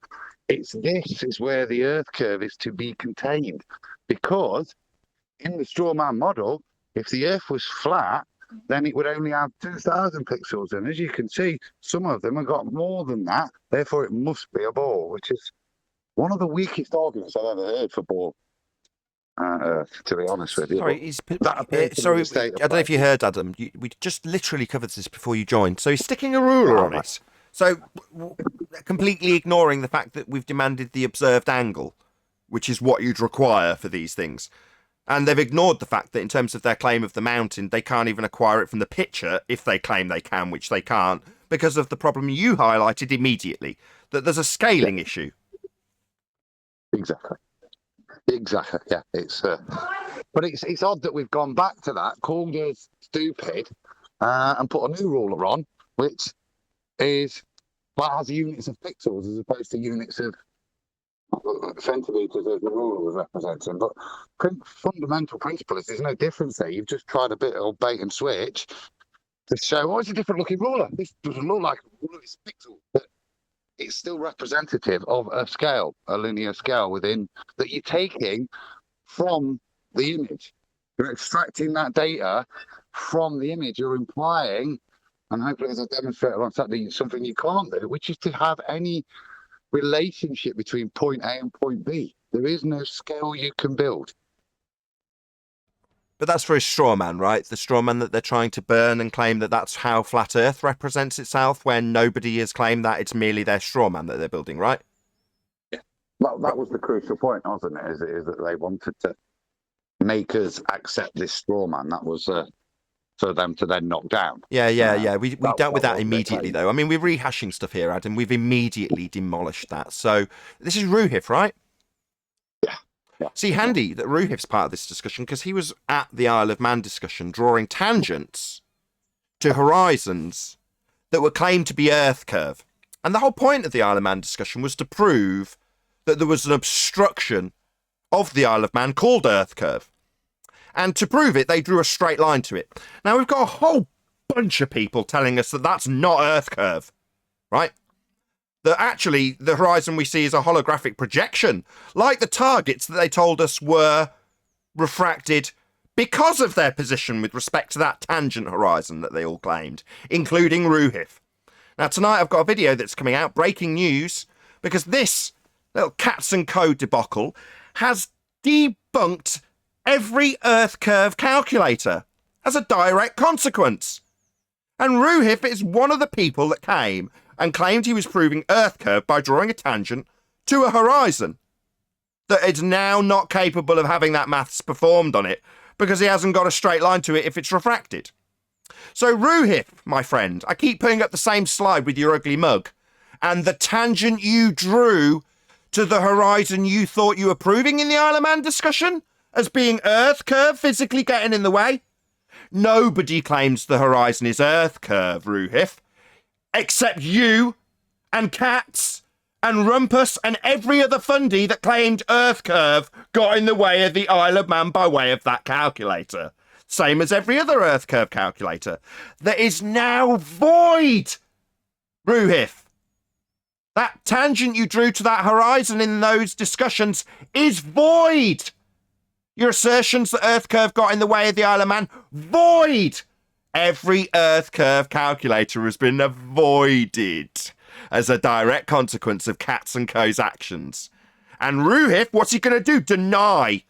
this is where the Earth curve is to be contained. Because in the straw man model, if the Earth was flat, then it would only have 2,000 pixels. And as you can see, some of them have got more than that. Therefore, it must be a ball, which is one of the weakest arguments I've ever heard for ball. To be honest with you. Sorry, sorry, I don't know if you heard, Adam. We just literally covered this before you joined. So he's sticking a ruler on it. So completely ignoring the fact that we've demanded the observed angle, which is what you'd require for these things. And they've ignored the fact that in terms of their claim of the mountain, they can't even acquire it from the picture if they claim they can, which they can't, because of the problem you highlighted immediately, that there's a scaling issue. Exactly. Yeah, but it's odd that we've gone back to that, called us stupid, and put a new ruler on, which is has units of pixels as opposed to units of centimeters as the ruler was representing. But fundamental principle is there's no difference there. You've just tried a bit of bait and switch to show, it's a different looking ruler. This doesn't look like a ruler, it's pixel. But it's still representative of a scale, a linear scale within that you're taking from the image. You're extracting that data from the image. You're implying, and hopefully as I demonstrate on Saturday, something you can't do, which is to have any relationship between point A and point B. There is no scale you can build. But that's for a straw man, right? The straw man that they're trying to burn and claim that that's how flat Earth represents itself, when nobody has claimed that. It's merely their straw man that they're building, right? Yeah. Well, that was the crucial point, wasn't it? Is that they wanted to make us accept this straw man. That was for them to then knock down. Yeah. We dealt with that immediately, though. I mean, we're rehashing stuff here, Adam. We've immediately demolished that. So this is Ruhif, right? Yeah. See, handy that Ruhif's part of this discussion, because he was at the Isle of Man discussion drawing tangents to horizons that were claimed to be Earth curve. And the whole point of the Isle of Man discussion was to prove that there was an obstruction of the Isle of Man called Earth curve. And to prove it, they drew a straight line to it. Now, we've got a whole bunch of people telling us that that's not Earth curve, right? That actually the horizon we see is a holographic projection, like the targets that they told us were refracted because of their position with respect to that tangent horizon that they all claimed, including Ruhif. Now, tonight I've got a video that's coming out, breaking news, because this little Cats and Co debacle has debunked every Earth curve calculator as a direct consequence. And Ruhif is one of the people that came and claimed he was proving Earth curve by drawing a tangent to a horizon that is now not capable of having that maths performed on it because he hasn't got a straight line to it if it's refracted. So Ruhif, my friend, I keep putting up the same slide with your ugly mug, and the tangent you drew to the horizon you thought you were proving in the Isle of Man discussion as being Earth curve physically getting in the way. Nobody claims the horizon is Earth curve, Ruhif, except you and Cats and Rumpus and every other fundy that claimed Earth curve got in the way of the Isle of Man by way of that calculator. Same as every other Earth curve calculator. That is now void, Ruhif. That tangent you drew to that horizon in those discussions is void. Your assertions that Earth curve got in the way of the Isle of Man, void. Every Earth curve calculator has been avoided as a direct consequence of Cats and Co.'s actions. And Ruhif, what's he going to do? Deny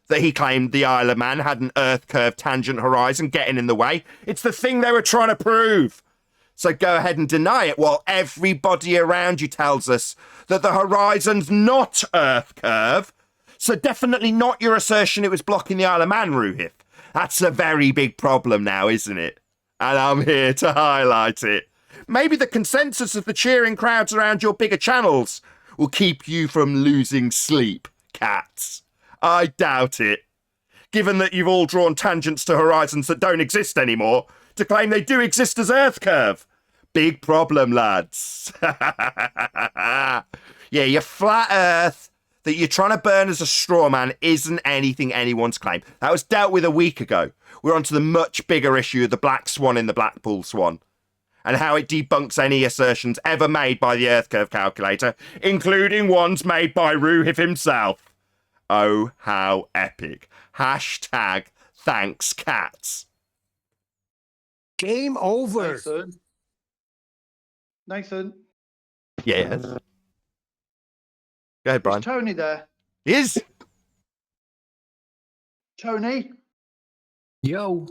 that he claimed the Isle of Man had an Earth curve tangent horizon getting in the way? It's the thing they were trying to prove. So go ahead and deny it while everybody around you tells us that the horizon's not Earth curve. So definitely not your assertion it was blocking the Isle of Man, Ruhif. That's a very big problem now, isn't it? And I'm here to highlight it. Maybe the consensus of the cheering crowds around your bigger channels will keep you from losing sleep, Cats. I doubt it. Given that you've all drawn tangents to horizons that don't exist anymore to claim they do exist as Earth curve. Big problem, lads. Yeah, your flat Earth that you're trying to burn as a straw man isn't anything anyone's claim. That was dealt with a week ago. We're on to the much bigger issue of the black swan in the Blackpool Swan, and how it debunks any assertions ever made by the Earth curve calculator, including ones made by Ruhif himself. Oh, how epic. Hashtag thanks, cats. Game over. Nathan. Yes. Go ahead, Brian. Is Tony there? He is. Tony? Yo.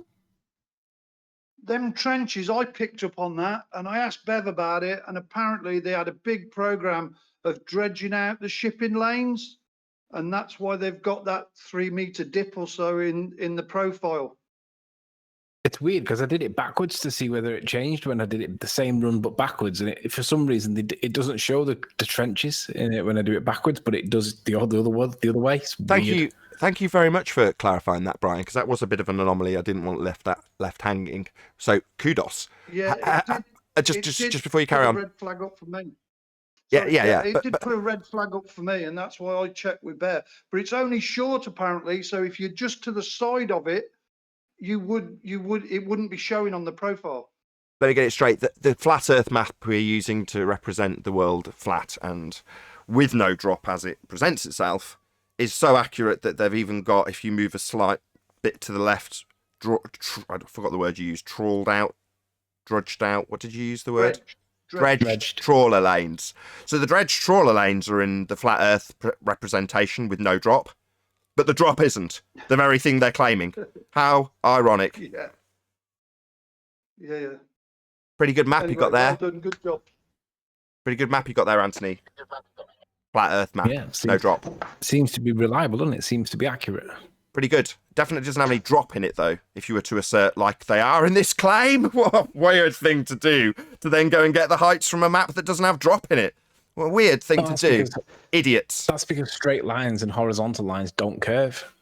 Them trenches, I picked up on that and I asked Bev about it, and apparently they had a big program of dredging out the shipping lanes, and that's why they've got that 3 meter dip or so in the profile. It's weird because I did it backwards to see whether it changed when I did it the same run but backwards, and for some reason it doesn't show the trenches in it when I do it backwards, but it does the other way. It's weird. Thank you very much for clarifying that, Brian, because that was a bit of an anomaly. I didn't want left hanging. So kudos. Yeah, just before you carry on. Red flag up for me. Sorry, yeah. It did put a red flag up for me, and that's why I checked with Bear. But it's only short apparently. So if you're just to the side of it, it wouldn't be showing on the profile. Let me get it straight. The flat Earth map we're using to represent the world flat and with no drop as it presents itself is so accurate that they've even got, if you move a slight bit to the left, I forgot the word you used, trawled out, drudged out. What did you use the word? Dredged trawler lanes. So the dredged trawler lanes are in the flat Earth representation with no drop, but the drop isn't the very thing they're claiming. How ironic. Yeah. Pretty good map you got there. Well done, good job. Pretty good map you got there, Anthony. Flat Earth map. Yeah, no drop. Seems to be reliable, doesn't it? Seems to be accurate. Pretty good. Definitely doesn't have any drop in it, though, if you were to assert like they are in this claim. What a weird thing to do, to then go and get the heights from a map that doesn't have drop in it. What a weird thing to do. Idiots. That's because straight lines and horizontal lines don't curve.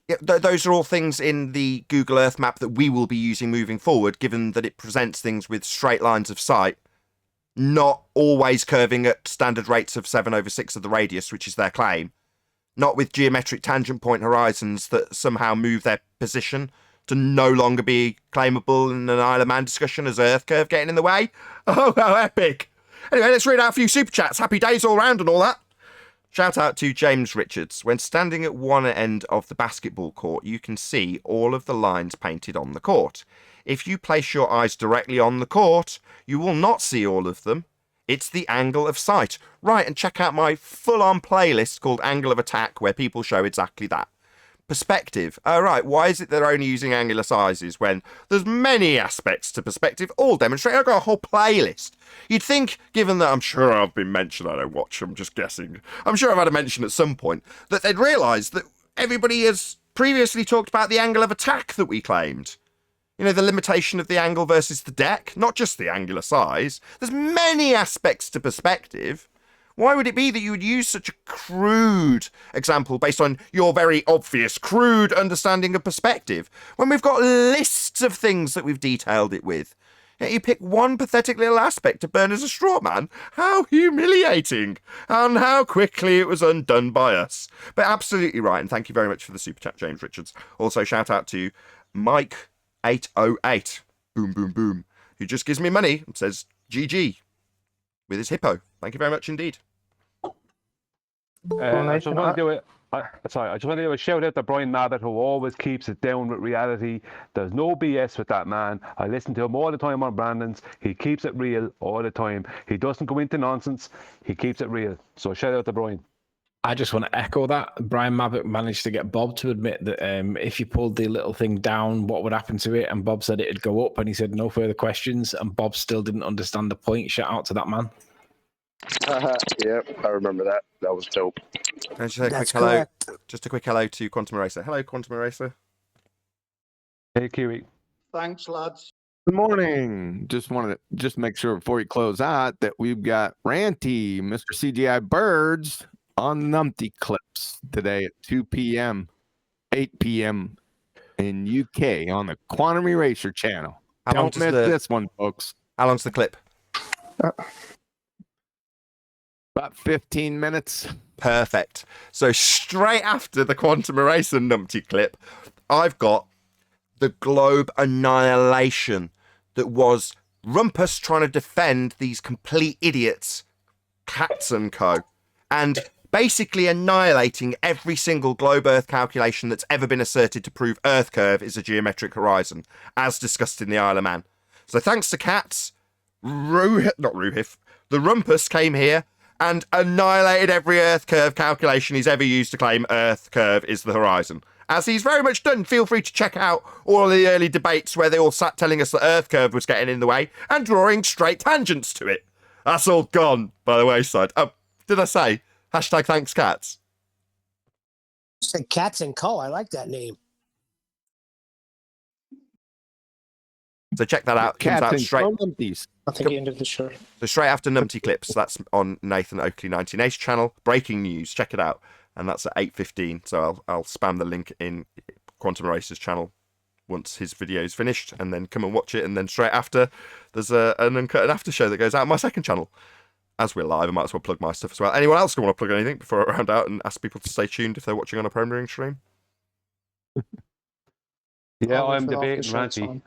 Yeah, those are all things in the Google Earth map that we will be using moving forward, given that it presents things with straight lines of sight, not always curving at standard rates of 7/6 of the radius, which is their claim. Not with geometric tangent point horizons that somehow move their position to no longer be claimable in an Isle of Man discussion as Earth curve getting in the way. Oh, how epic. Anyway, let's read out a few super chats. Happy days all round and all that. Shout out to James Richards. When standing at one end of the basketball court, you can see all of the lines painted on the court. If you place your eyes directly on the court, you will not see all of them. It's the angle of sight. Right, and check out my full-on playlist called Angle of Attack, where people show exactly that. Perspective. Right, why is it they're only using angular sizes when there's many aspects to perspective, all demonstrated? I've got a whole playlist. You'd think, given that I'm sure I've been mentioned, I don't watch, I'm just guessing, I'm sure I've had a mention at some point, that they'd realise that everybody has previously talked about the angle of attack that we claimed. You know, the limitation of the angle versus the deck, not just the angular size. There's many aspects to perspective. Why would it be that you would use such a crude example based on your very obvious crude understanding of perspective when we've got lists of things that we've detailed it with? Yet you pick one pathetic little aspect to burn as a straw man. How humiliating. And how quickly it was undone by us. But absolutely right, and thank you very much for the super chat, James Richards. Also, shout out to Mike808, boom, boom, boom, who just gives me money and says GG with his hippo. Thank you very much indeed. I just want to do it. I just want to do a shout out to Brian Mabbott, who always keeps it down with reality. There's no BS with that man. I listen to him all the time on Brandon's. He keeps it real all the time. He doesn't go into nonsense. He keeps it real. So shout out to Brian. I just want to echo that. Brian Mabbott managed to get Bob to admit that if you pulled the little thing down, what would happen to it? And Bob said it'd go up, and he said no further questions. And Bob still didn't understand the point. Shout out to that man. Yep, I remember that. That was dope. Can I just say a quick hello? Just a quick hello to Quantum Eraser. Hello, Quantum Eraser. Hey, Kiwi. Thanks, lads. Good morning. Just wanted to make sure before we close out that we've got Ranty, Mr. CGI Birds on Numpty Clips today at 2 p.m., 8 p.m. in UK on the Quantum Eraser channel. How long Don't does miss the this one, folks. How long's the clip? About 15 minutes. Perfect. So straight after the quantum eraser numpty clip, I've got the globe annihilation that was Rumpus trying to defend these complete idiots, Cats and Co. And basically annihilating every single globe Earth calculation that's ever been asserted to prove Earth curve is a geometric horizon, as discussed in the Isle of Man. So thanks to Cats, the Rumpus came here and annihilated every Earth curve calculation he's ever used to claim Earth curve is the horizon. As he's very much done, feel free to check out all the early debates where they all sat telling us that Earth curve was getting in the way and drawing straight tangents to it. That's all gone by the wayside. Did I say hashtag thanks Cats? Said Cats and Co. I like that name. So check that out. Comes out straight. I think he ended the show. So straight after Numpty Clips, that's on Nathan Oakley 1980 channel. Breaking news, check it out, and that's at 8:15. So I'll spam the link in Quantum Eraser's channel once his video is finished, and then come and watch it. And then straight after, there's an Uncut and After show that goes out on my second channel. As we're live, I might as well plug my stuff as well. Anyone else want to plug anything before I round out and ask people to stay tuned if they're watching on a Premiering stream? Yeah, I'm debating Ranty.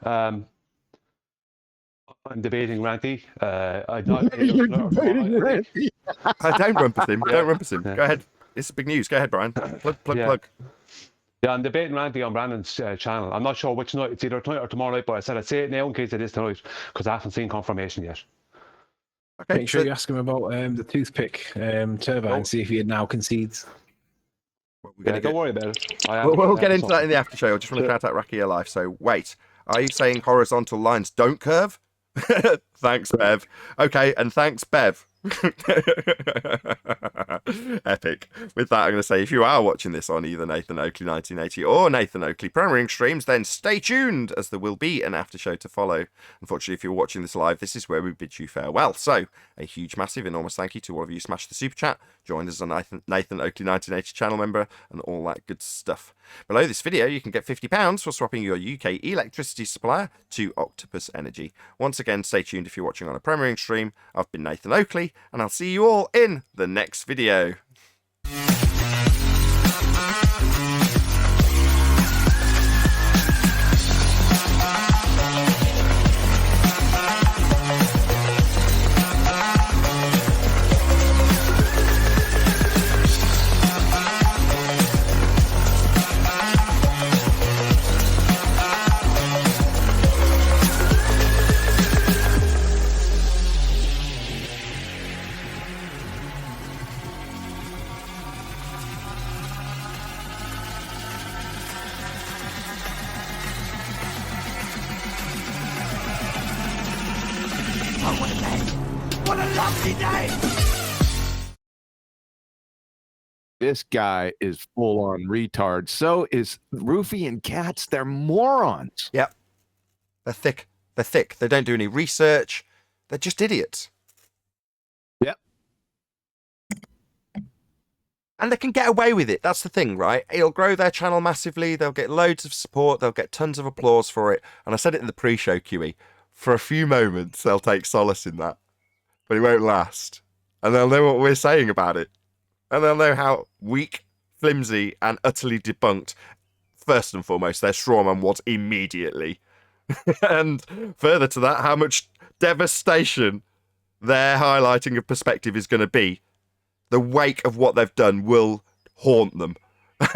I'm debating Ranty. Don't rumpus him. Don't rumpus him. Go ahead. This is big news. Go ahead, Brian. Plug. Yeah, I'm debating Ranty on Brandon's channel. I'm not sure which night. It's either tonight or tomorrow night, but I said I'd say it now in case it is tonight because I haven't seen confirmation yet. Okay, make sure you ask him about the toothpick turbine, see if he now concedes. Don't worry about it. We'll get into that in the after show. I just want to shout out Raki Alive. So wait, are you saying horizontal lines don't curve? Thanks, Bev. Okay, and thanks, Bev. Epic. With that, I'm going to say if you are watching this on either Nathan Oakley 1980 or Nathan Oakley Premiering streams, then stay tuned as there will be an after show to follow. Unfortunately, if you're watching this live, this is where we bid you farewell. So a huge, massive, enormous thank you to all of you who smashed the super chat, joined us on Nathan Oakley 1980 channel member, and all that good stuff. Below this video, you can get £50 for swapping your UK electricity supplier to Octopus Energy. Once again, stay tuned if you're watching on a Premiering stream. I've been Nathan Oakley, and I'll see you all in the next video. What a lovely day! This guy is full on retard. So is Roofy and Cats. They're morons. Yep. They're thick. They're thick. They don't do any research. They're just idiots. Yep. And they can get away with it. That's the thing, right? It'll grow their channel massively. They'll get loads of support. They'll get tons of applause for it. And I said it in the pre-show, QE. For a few moments, they'll take solace in that. But it won't last. And they'll know what we're saying about it. And they'll know how weak, flimsy, and utterly debunked, first and foremost, their strawman was immediately. And further to that, how much devastation their highlighting of perspective is going to be. The wake of what they've done will haunt them.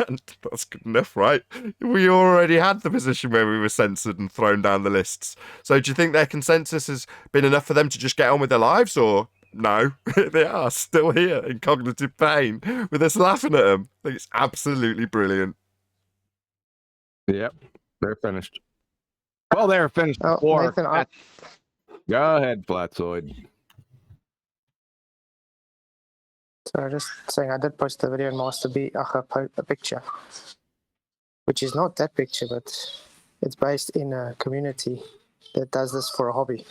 And that's good enough, right? We already had the position where we were censored and thrown down the lists. So do you think their consensus has been enough for them to just get on with their lives, or no? They are still here in cognitive pain with us laughing at them. I think it's absolutely brilliant. Yep, they're finished. Well, they're finished before. Nathan, Go ahead, Flatzoid. So just saying, I did post a video in Master B, a picture, which is not that picture, but it's based in a community that does this for a hobby.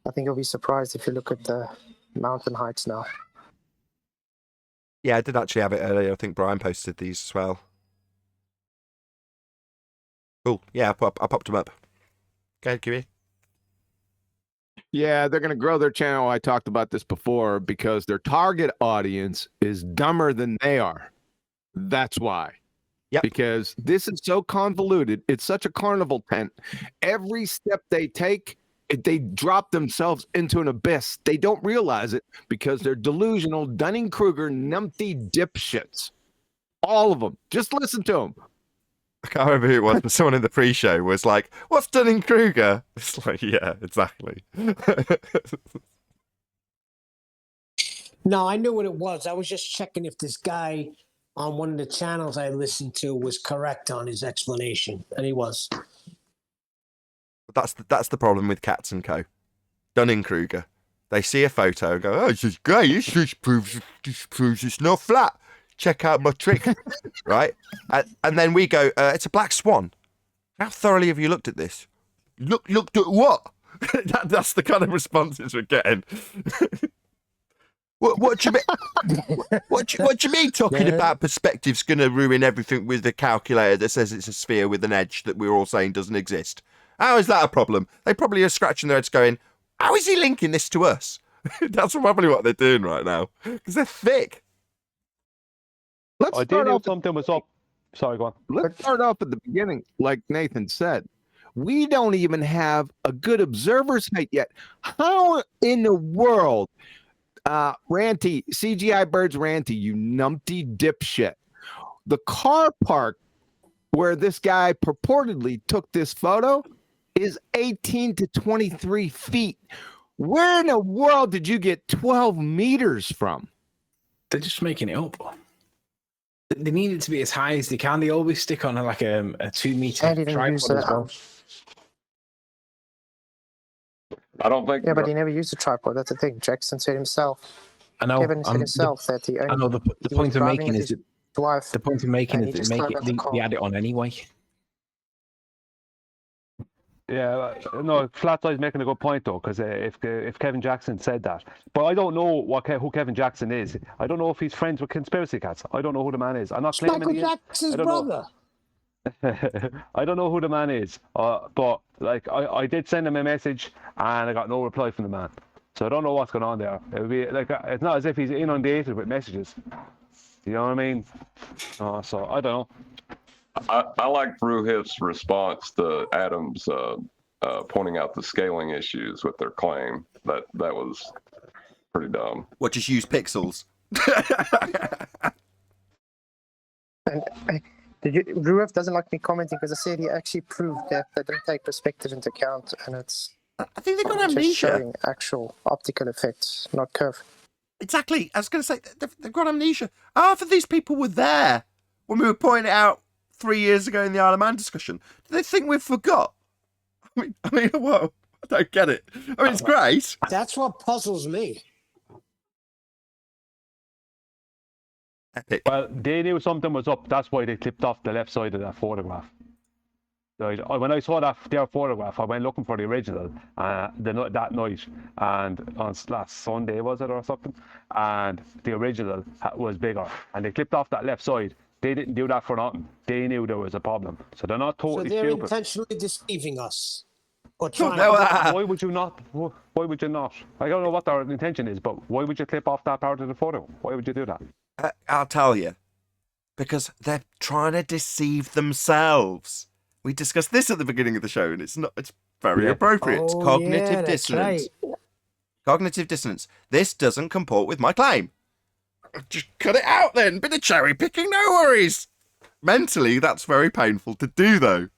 I think you'll be surprised if you look at the mountain heights now. Yeah, I did actually have it earlier. I think Brian posted these as well. Cool. Yeah, I popped them up. Go ahead, QE. Yeah, they're going to grow their channel. I talked about this before because their target audience is dumber than they are. That's why. Yep. Because this is so convoluted. It's such a carnival tent. Every step they take, they drop themselves into an abyss. They don't realize it because they're delusional, Dunning-Kruger, numpty dipshits. All of them. Just listen to them. I can't remember who it was, but someone in the pre-show was like, "What's Dunning-Kruger?" It's like, yeah, exactly. No, I knew what it was. I was just checking if this guy on one of the channels I listened to was correct on his explanation, and he was. That's the problem with Cats and Co. Dunning-Kruger. They see a photo and go, "Oh, this is great. This proves it's not flat. Check out my trick." Right? And then we go, "It's a black swan. How thoroughly have you looked at this?" Looked at what? That's the kind of responses we're getting. What do you mean? What do you mean talking about perspective's going to ruin everything with the calculator that says it's a sphere with an edge that we're all saying doesn't exist? How is that a problem? They probably are scratching their heads going, "How is he linking this to us?" That's probably what they're doing right now because they're thick. Let's I start did know off. something was up. Sorry, go on. Let's start off at the beginning, like Nathan said. We don't even have a good observer's height yet. How in the world, Ranty, CGI Birds Ranty, you numpty dipshit. The car park where this guy purportedly took this photo is 18 to 23 feet. Where in the world did you get 12 meters from? They're just making it up. They need it to be as high as they can. They always stick on like a 2 meter tripod as well. I don't think. Yeah, but he never used a tripod. That's the thing. Jackson said himself. I know. Kevin said himself that he only. I know the he point was I'm driving making with is his that wife, the point I'm making and is he that just got out of the car. they add it on anyway. Yeah, no, Flatside's making a good point though, because if Kevin Jackson said that, but I don't know who Kevin Jackson is. I don't know if he's friends with conspiracy cats. I don't know who the man is. I'm not claiming Michael he is. Jackson's I don't know. brother. I don't know who the man is, but like I did send him a message and I got no reply from the man. So I don't know what's going on there. It would be like it's not as if he's inundated with messages. You know what I mean? So I don't know. I like Bruhit's response to Adams pointing out the scaling issues with their claim. That was pretty dumb. What, just use pixels? Ruev doesn't like me commenting because I said he actually proved that they don't take perspective into account, and it's. I think they've got just amnesia. showing actual optical effects, not curve. Exactly. I was going to say, they've got amnesia. Half of these people were there when we were pointing it out 3 years ago in the Isle of Man discussion. Do they think we've forgot? I mean, whoa, I don't get it. I mean, it's great. That's what puzzles me. Epic. Well, they knew something was up. That's why they clipped off the left side of that photograph. Right. When I saw their photograph, I went looking for the original that night, and on last Sunday was it or something, and the original was bigger, and they clipped off that left side. They didn't do that for nothing. They knew there was a problem, so they're not totally So they're stupid. intentionally deceiving us. Or trying Why would you not? Why would you not? I don't know what their intention is, but why would you clip off that part of the photo? Why would you do that? I'll tell you. Because they're trying to deceive themselves. We discussed this at the beginning of the show, and it's very appropriate. It's cognitive dissonance. Right. Cognitive dissonance. This doesn't comport with my claim. Just cut it out then. Bit of cherry picking, no worries. Mentally, that's very painful to do, though.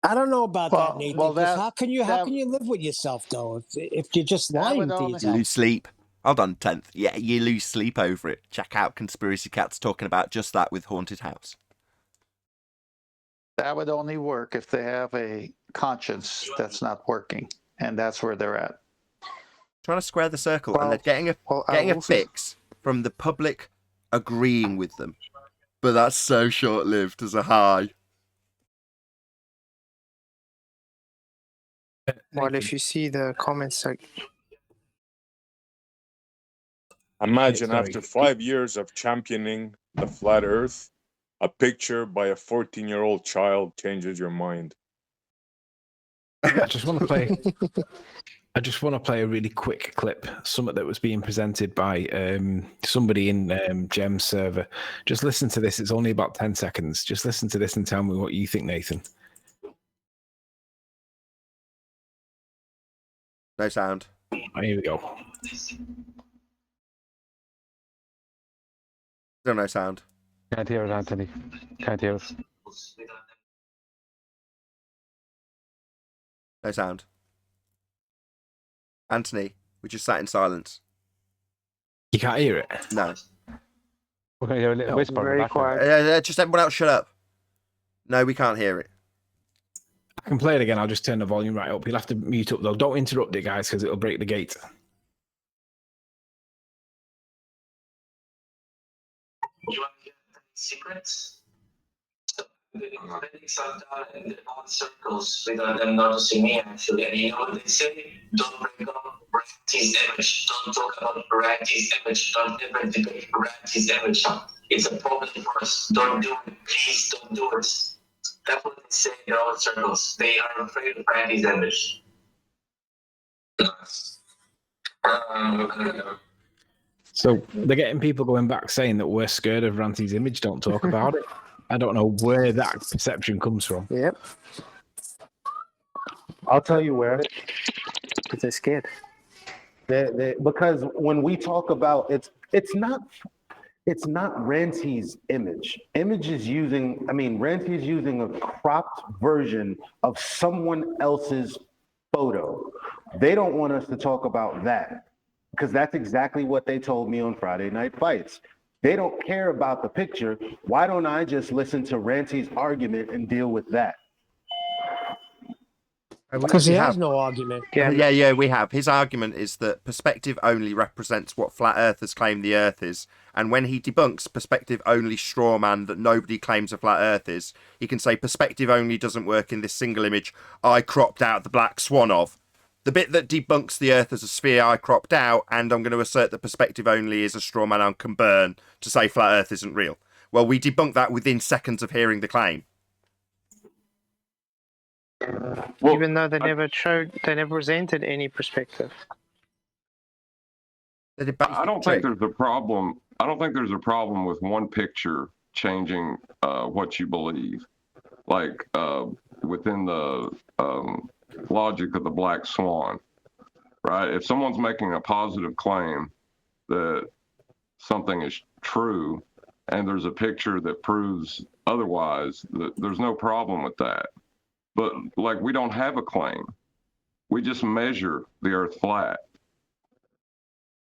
I don't know about that, Nathan. well, 'cause that- how can you live with yourself though if you're just lying to You yourself? lose sleep. Hold on, 10th. Yeah, you lose sleep over it. Check out Conspiracy Cats talking about just that with Haunted House. That would only work if they have a conscience that's not working, and that's where they're at. Trying to square the circle, and they're getting a fix from the public agreeing with them. But that's so short-lived as a high. Well, if you see the comments, like Imagine Sorry. after 5 years of championing the flat Earth, a picture by a 14-year-old child changes your mind. I just want to play. I just want to play a really quick clip, something that was being presented by somebody in Gem's server. Just listen to this. It's only about 10 seconds. Just listen to this and tell me what you think, Nathan. No sound. Oh, here we go. Still no sound. Can't hear it, Anthony. Can't hear it. No sound. Anthony, we just sat in silence. You can't hear it? No. We're going to hear a little whisper. Very quiet. Just everyone else shut up. No, we can't hear it. I can play it again. I'll just turn the volume right up. You'll have to mute up, though. Don't interrupt it, guys, because it'll break the gate. You want to get secrets? Spending some time in all circles without them noticing me, actually. And you know what they say? Don't break up Ranty's image. Don't talk about Ranty's image. Don't ever debate Ranty's image. It's a problem for us. Don't do it. Please don't do it. That's what they say in all circles. They are afraid of Ranty's image. So they're getting people going back saying that we're scared of Ranty's image. Don't talk about it. I don't know where that perception comes from. Yep. I'll tell you where. Because they're scared. Because when we talk about it's not Ranty's image. Ranty is using a cropped version of someone else's photo. They don't want us to talk about that because that's exactly what they told me on Friday Night Fights. They don't care about the picture. Why don't I just listen to Ranty's argument and deal with that? Because he has no argument. Yeah, we have. His argument is that perspective only represents what flat earthers claim the earth is. And when he debunks perspective only straw man that nobody claims a flat earth is, he can say perspective only doesn't work in this single image I cropped out the black swan of. The bit that debunks the earth as a sphere I cropped out, and I'm going to assert that perspective only is a straw man I can burn to say flat earth isn't real. Well, we debunked that within seconds of hearing the claim. Even though they never presented any perspective. I don't think there's a problem. I don't think there's a problem with one picture changing what you believe. Like within the logic of the black swan, right? If someone's making a positive claim that something is true and there's a picture that proves otherwise, there's no problem with that. But like, we don't have a claim. We just measure the earth flat.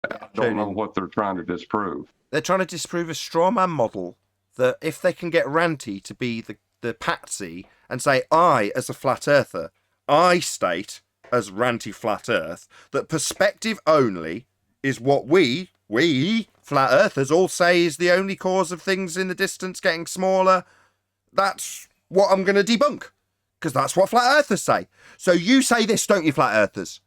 I don't know what they're trying to disprove. They're trying to disprove a straw man model that if they can get Ranty to be the patsy and say, I, as a flat earther, I state, as Ranty Flat Earth, that perspective only is what we flat earthers all say is the only cause of things in the distance getting smaller. That's what I'm going to debunk, because that's what flat earthers say. So you say this, don't you, flat earthers?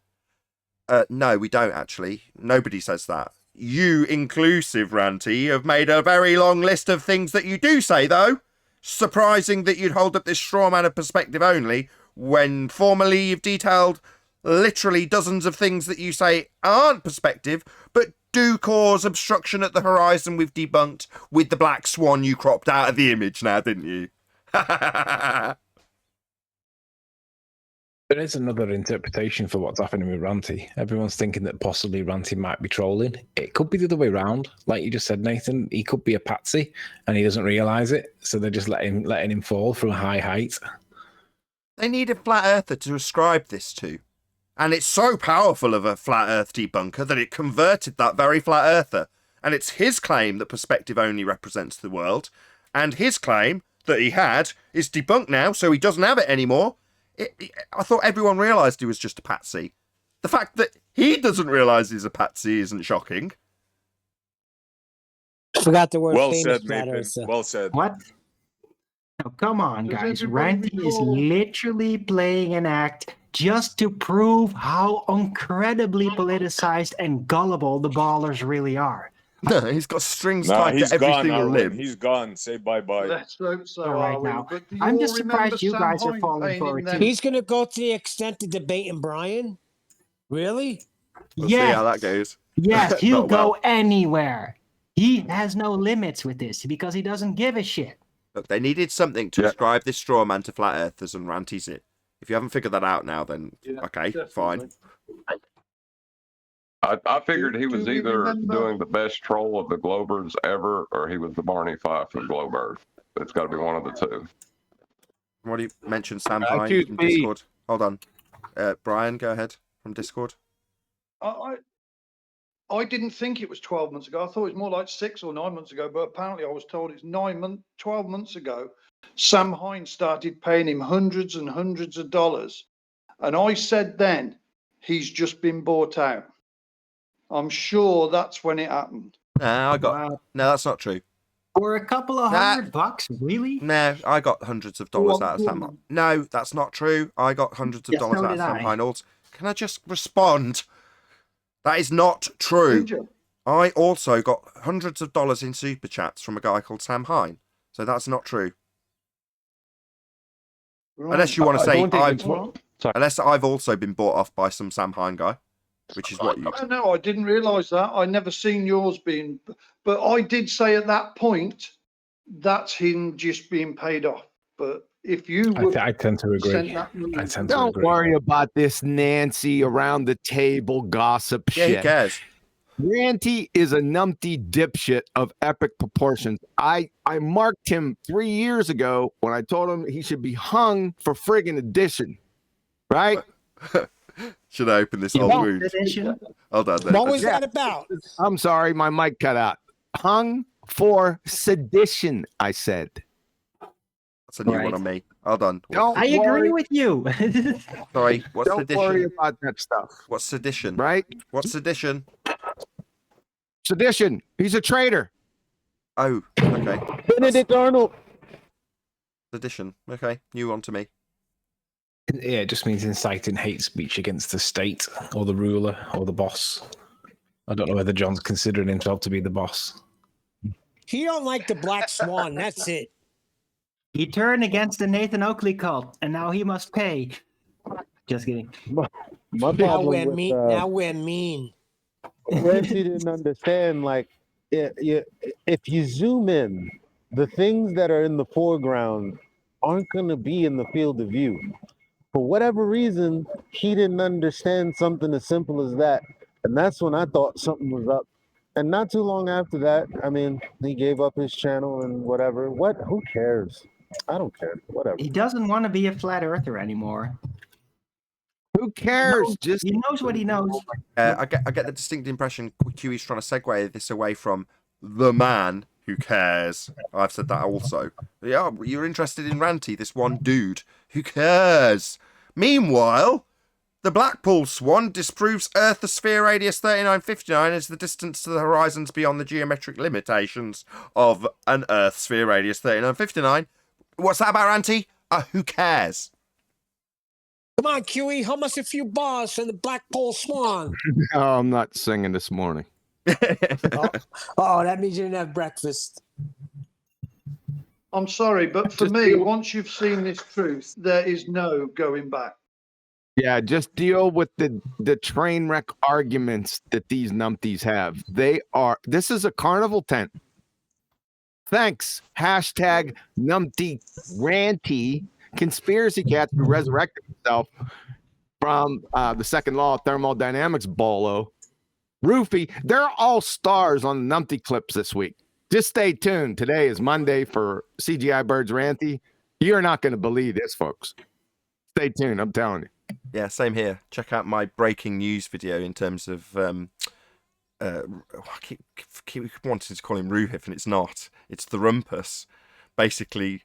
No, we don't, actually. Nobody says that. You, inclusive Ranty, have made a very long list of things that you do say, though. Surprising that you'd hold up this straw man of perspective only, when formally you've detailed literally dozens of things that you say aren't perspective, but do cause obstruction at the horizon we've debunked with the black swan you cropped out of the image now, didn't you? There is another interpretation for what's happening with Ranty. Everyone's thinking that possibly Ranty might be trolling. It could be the other way around. Like you just said, Nathan, he could be a patsy and he doesn't realise it. So they're just letting him fall from a high height. They need a flat earther to ascribe this to. And it's so powerful of a flat earth debunker that it converted that very flat earther. And it's his claim that perspective only represents the world. And his claim that he had is debunked now, so he doesn't have it anymore. I thought everyone realised he was just a patsy. The fact that he doesn't realise he's a patsy isn't shocking. Forgot the word Well famous said, flat Nathan. earther. Well said. What? Now, come on, guys. Ranty is literally playing an act just to prove how incredibly politicized and gullible the ballers really are. No, he's got strings Nah, tied he's to every gone, single Arwen. limb. He's gone. Say bye-bye. Let's hope so, All right, Arwen. now. But do you I'm all just remember surprised you Sam guys are Hine falling paying for him it, them? too. He's gonna go to the extent of debating Brian. Really? We'll see how that goes. Yes, he'll Not well. go anywhere. He has no limits with this because he doesn't give a shit. Look, they needed something to ascribe this straw man to flat earthers and ranties it. If you haven't figured that out now, then okay, fine. I figured he was do we either remember- doing the best troll of the Globers ever, or he was the Barney Fife of Globe Earth. It's got to be one of the two. What do you mention Sam I Hine choose from B. Discord? Hold on. Brian, go ahead from Discord. I didn't think it was 12 months ago. I thought it was more like 6 or 9 months ago, but apparently I was told it's 12 months ago. Sam Hine started paying him hundreds and hundreds of dollars. And I said then, he's just been bought out. I'm sure that's when it happened. No, that's not true. For a couple of $100, really? No, I got hundreds of dollars out of Sam Hine. No, that's not true. I got hundreds of Yes, dollars so out of did Sam I. Hine. Also, can I just respond? That is not true. I also got hundreds of dollars in super chats from a guy called Sam Hine. So that's not true. Right. Unless you want to say Sorry. unless I've also been bought off by some Sam Hine guy, which is what you. No, I didn't realise that. I never seen yours being, but I did say at that point that's him just being paid off. But if you would, I tend to agree. sent that money- I tend to Don't agree. worry about this Nancy around the table gossip Yeah, shit. who cares? Ranty is a numpty dipshit of epic proportions. I marked him 3 years ago when I told him he should be hung for friggin' addition. Right? Should I open this old wound? Hold on. What was that about? I'm sorry, my mic cut out. Hung for sedition, I said. That's a new one on me. Hold on. I agree with you. Sorry, what's Don't sedition? worry about that stuff. What's sedition? Right? What's sedition? Sedition. He's a traitor. Oh, okay. Benedict Arnold. Sedition. Okay, new one to me. Yeah, it just means inciting hate speech against the state or the ruler or the boss. I don't know whether John's considering himself to be the boss. He don't like the Black Swan. That's it. He turned against the Nathan Oakley cult, and now he must pay. Just kidding. My Now problem we're with, mean. Now we're mean. Ramsey didn't understand, like, if you zoom in, the things that are in the foreground aren't going to be in the field of view. For whatever reason, he didn't understand something as simple as that. And that's when I thought something was up. And not too long after that, I mean, he gave up his channel and whatever. What? Who cares? I don't care. Whatever. He doesn't want to be a flat earther anymore. Who cares? He knows what he knows. I get the distinct impression QE's trying to segue this away from the man who cares. I've said that also. Yeah, you're interested in Ranty, this one dude. Who cares? Meanwhile, the Blackpool Swan disproves Earth the sphere radius 3959 is the distance to the horizons beyond the geometric limitations of an Earth sphere radius 3959. What's that about, Ranty? Who cares? Come on, QE, hum us a few bars from the Blackpool Swan. No, I'm not singing this morning. Oh, that means you didn't have breakfast. I'm sorry, but for me, once you've seen this truth, there is no going back. Yeah, just deal with the train wreck arguments that these numpties have. This is a carnival tent. Thanks. Hashtag numpty ranty conspiracy cat who resurrected himself from the second law of thermodynamics bolo. Roofy, they're all stars on the numpty clips this week. Just stay tuned. Today is Monday for CGI Birds Ranty. You're not going to believe this, folks. Stay tuned. I'm telling you. Yeah, same here. Check out my breaking news video in terms of I keep wanting to call him Ruhif, and it's not. It's the Rumpus, basically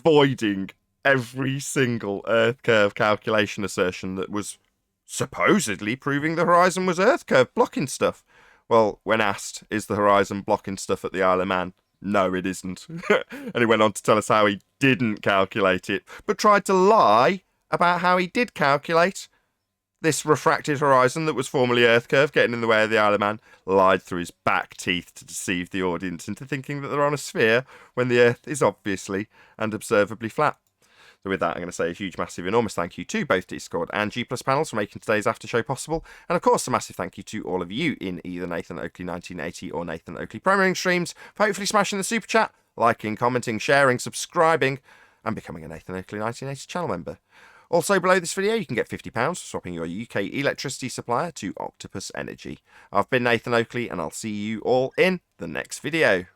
voiding every single Earth curve calculation assertion that was supposedly proving the horizon was Earth curve, blocking stuff. Well, when asked, is the horizon blocking stuff at the Isle of Man? No, it isn't. And he went on to tell us how he didn't calculate it, but tried to lie about how he did calculate this refracted horizon that was formerly Earth curve getting in the way of the Isle of Man lied through his back teeth to deceive the audience into thinking that they're on a sphere when the Earth is obviously and observably flat. So with that, I'm going to say a huge, massive, enormous thank you to both Discord and G+ panels for making today's after show possible. And of course, a massive thank you to all of you in either Nathan Oakley 1980 or Nathan Oakley Promoting streams for hopefully smashing the super chat, liking, commenting, sharing, subscribing, and becoming a Nathan Oakley 1980 channel member. Also, below this video, you can get £50 for swapping your UK electricity supplier to Octopus Energy. I've been Nathan Oakley, and I'll see you all in the next video.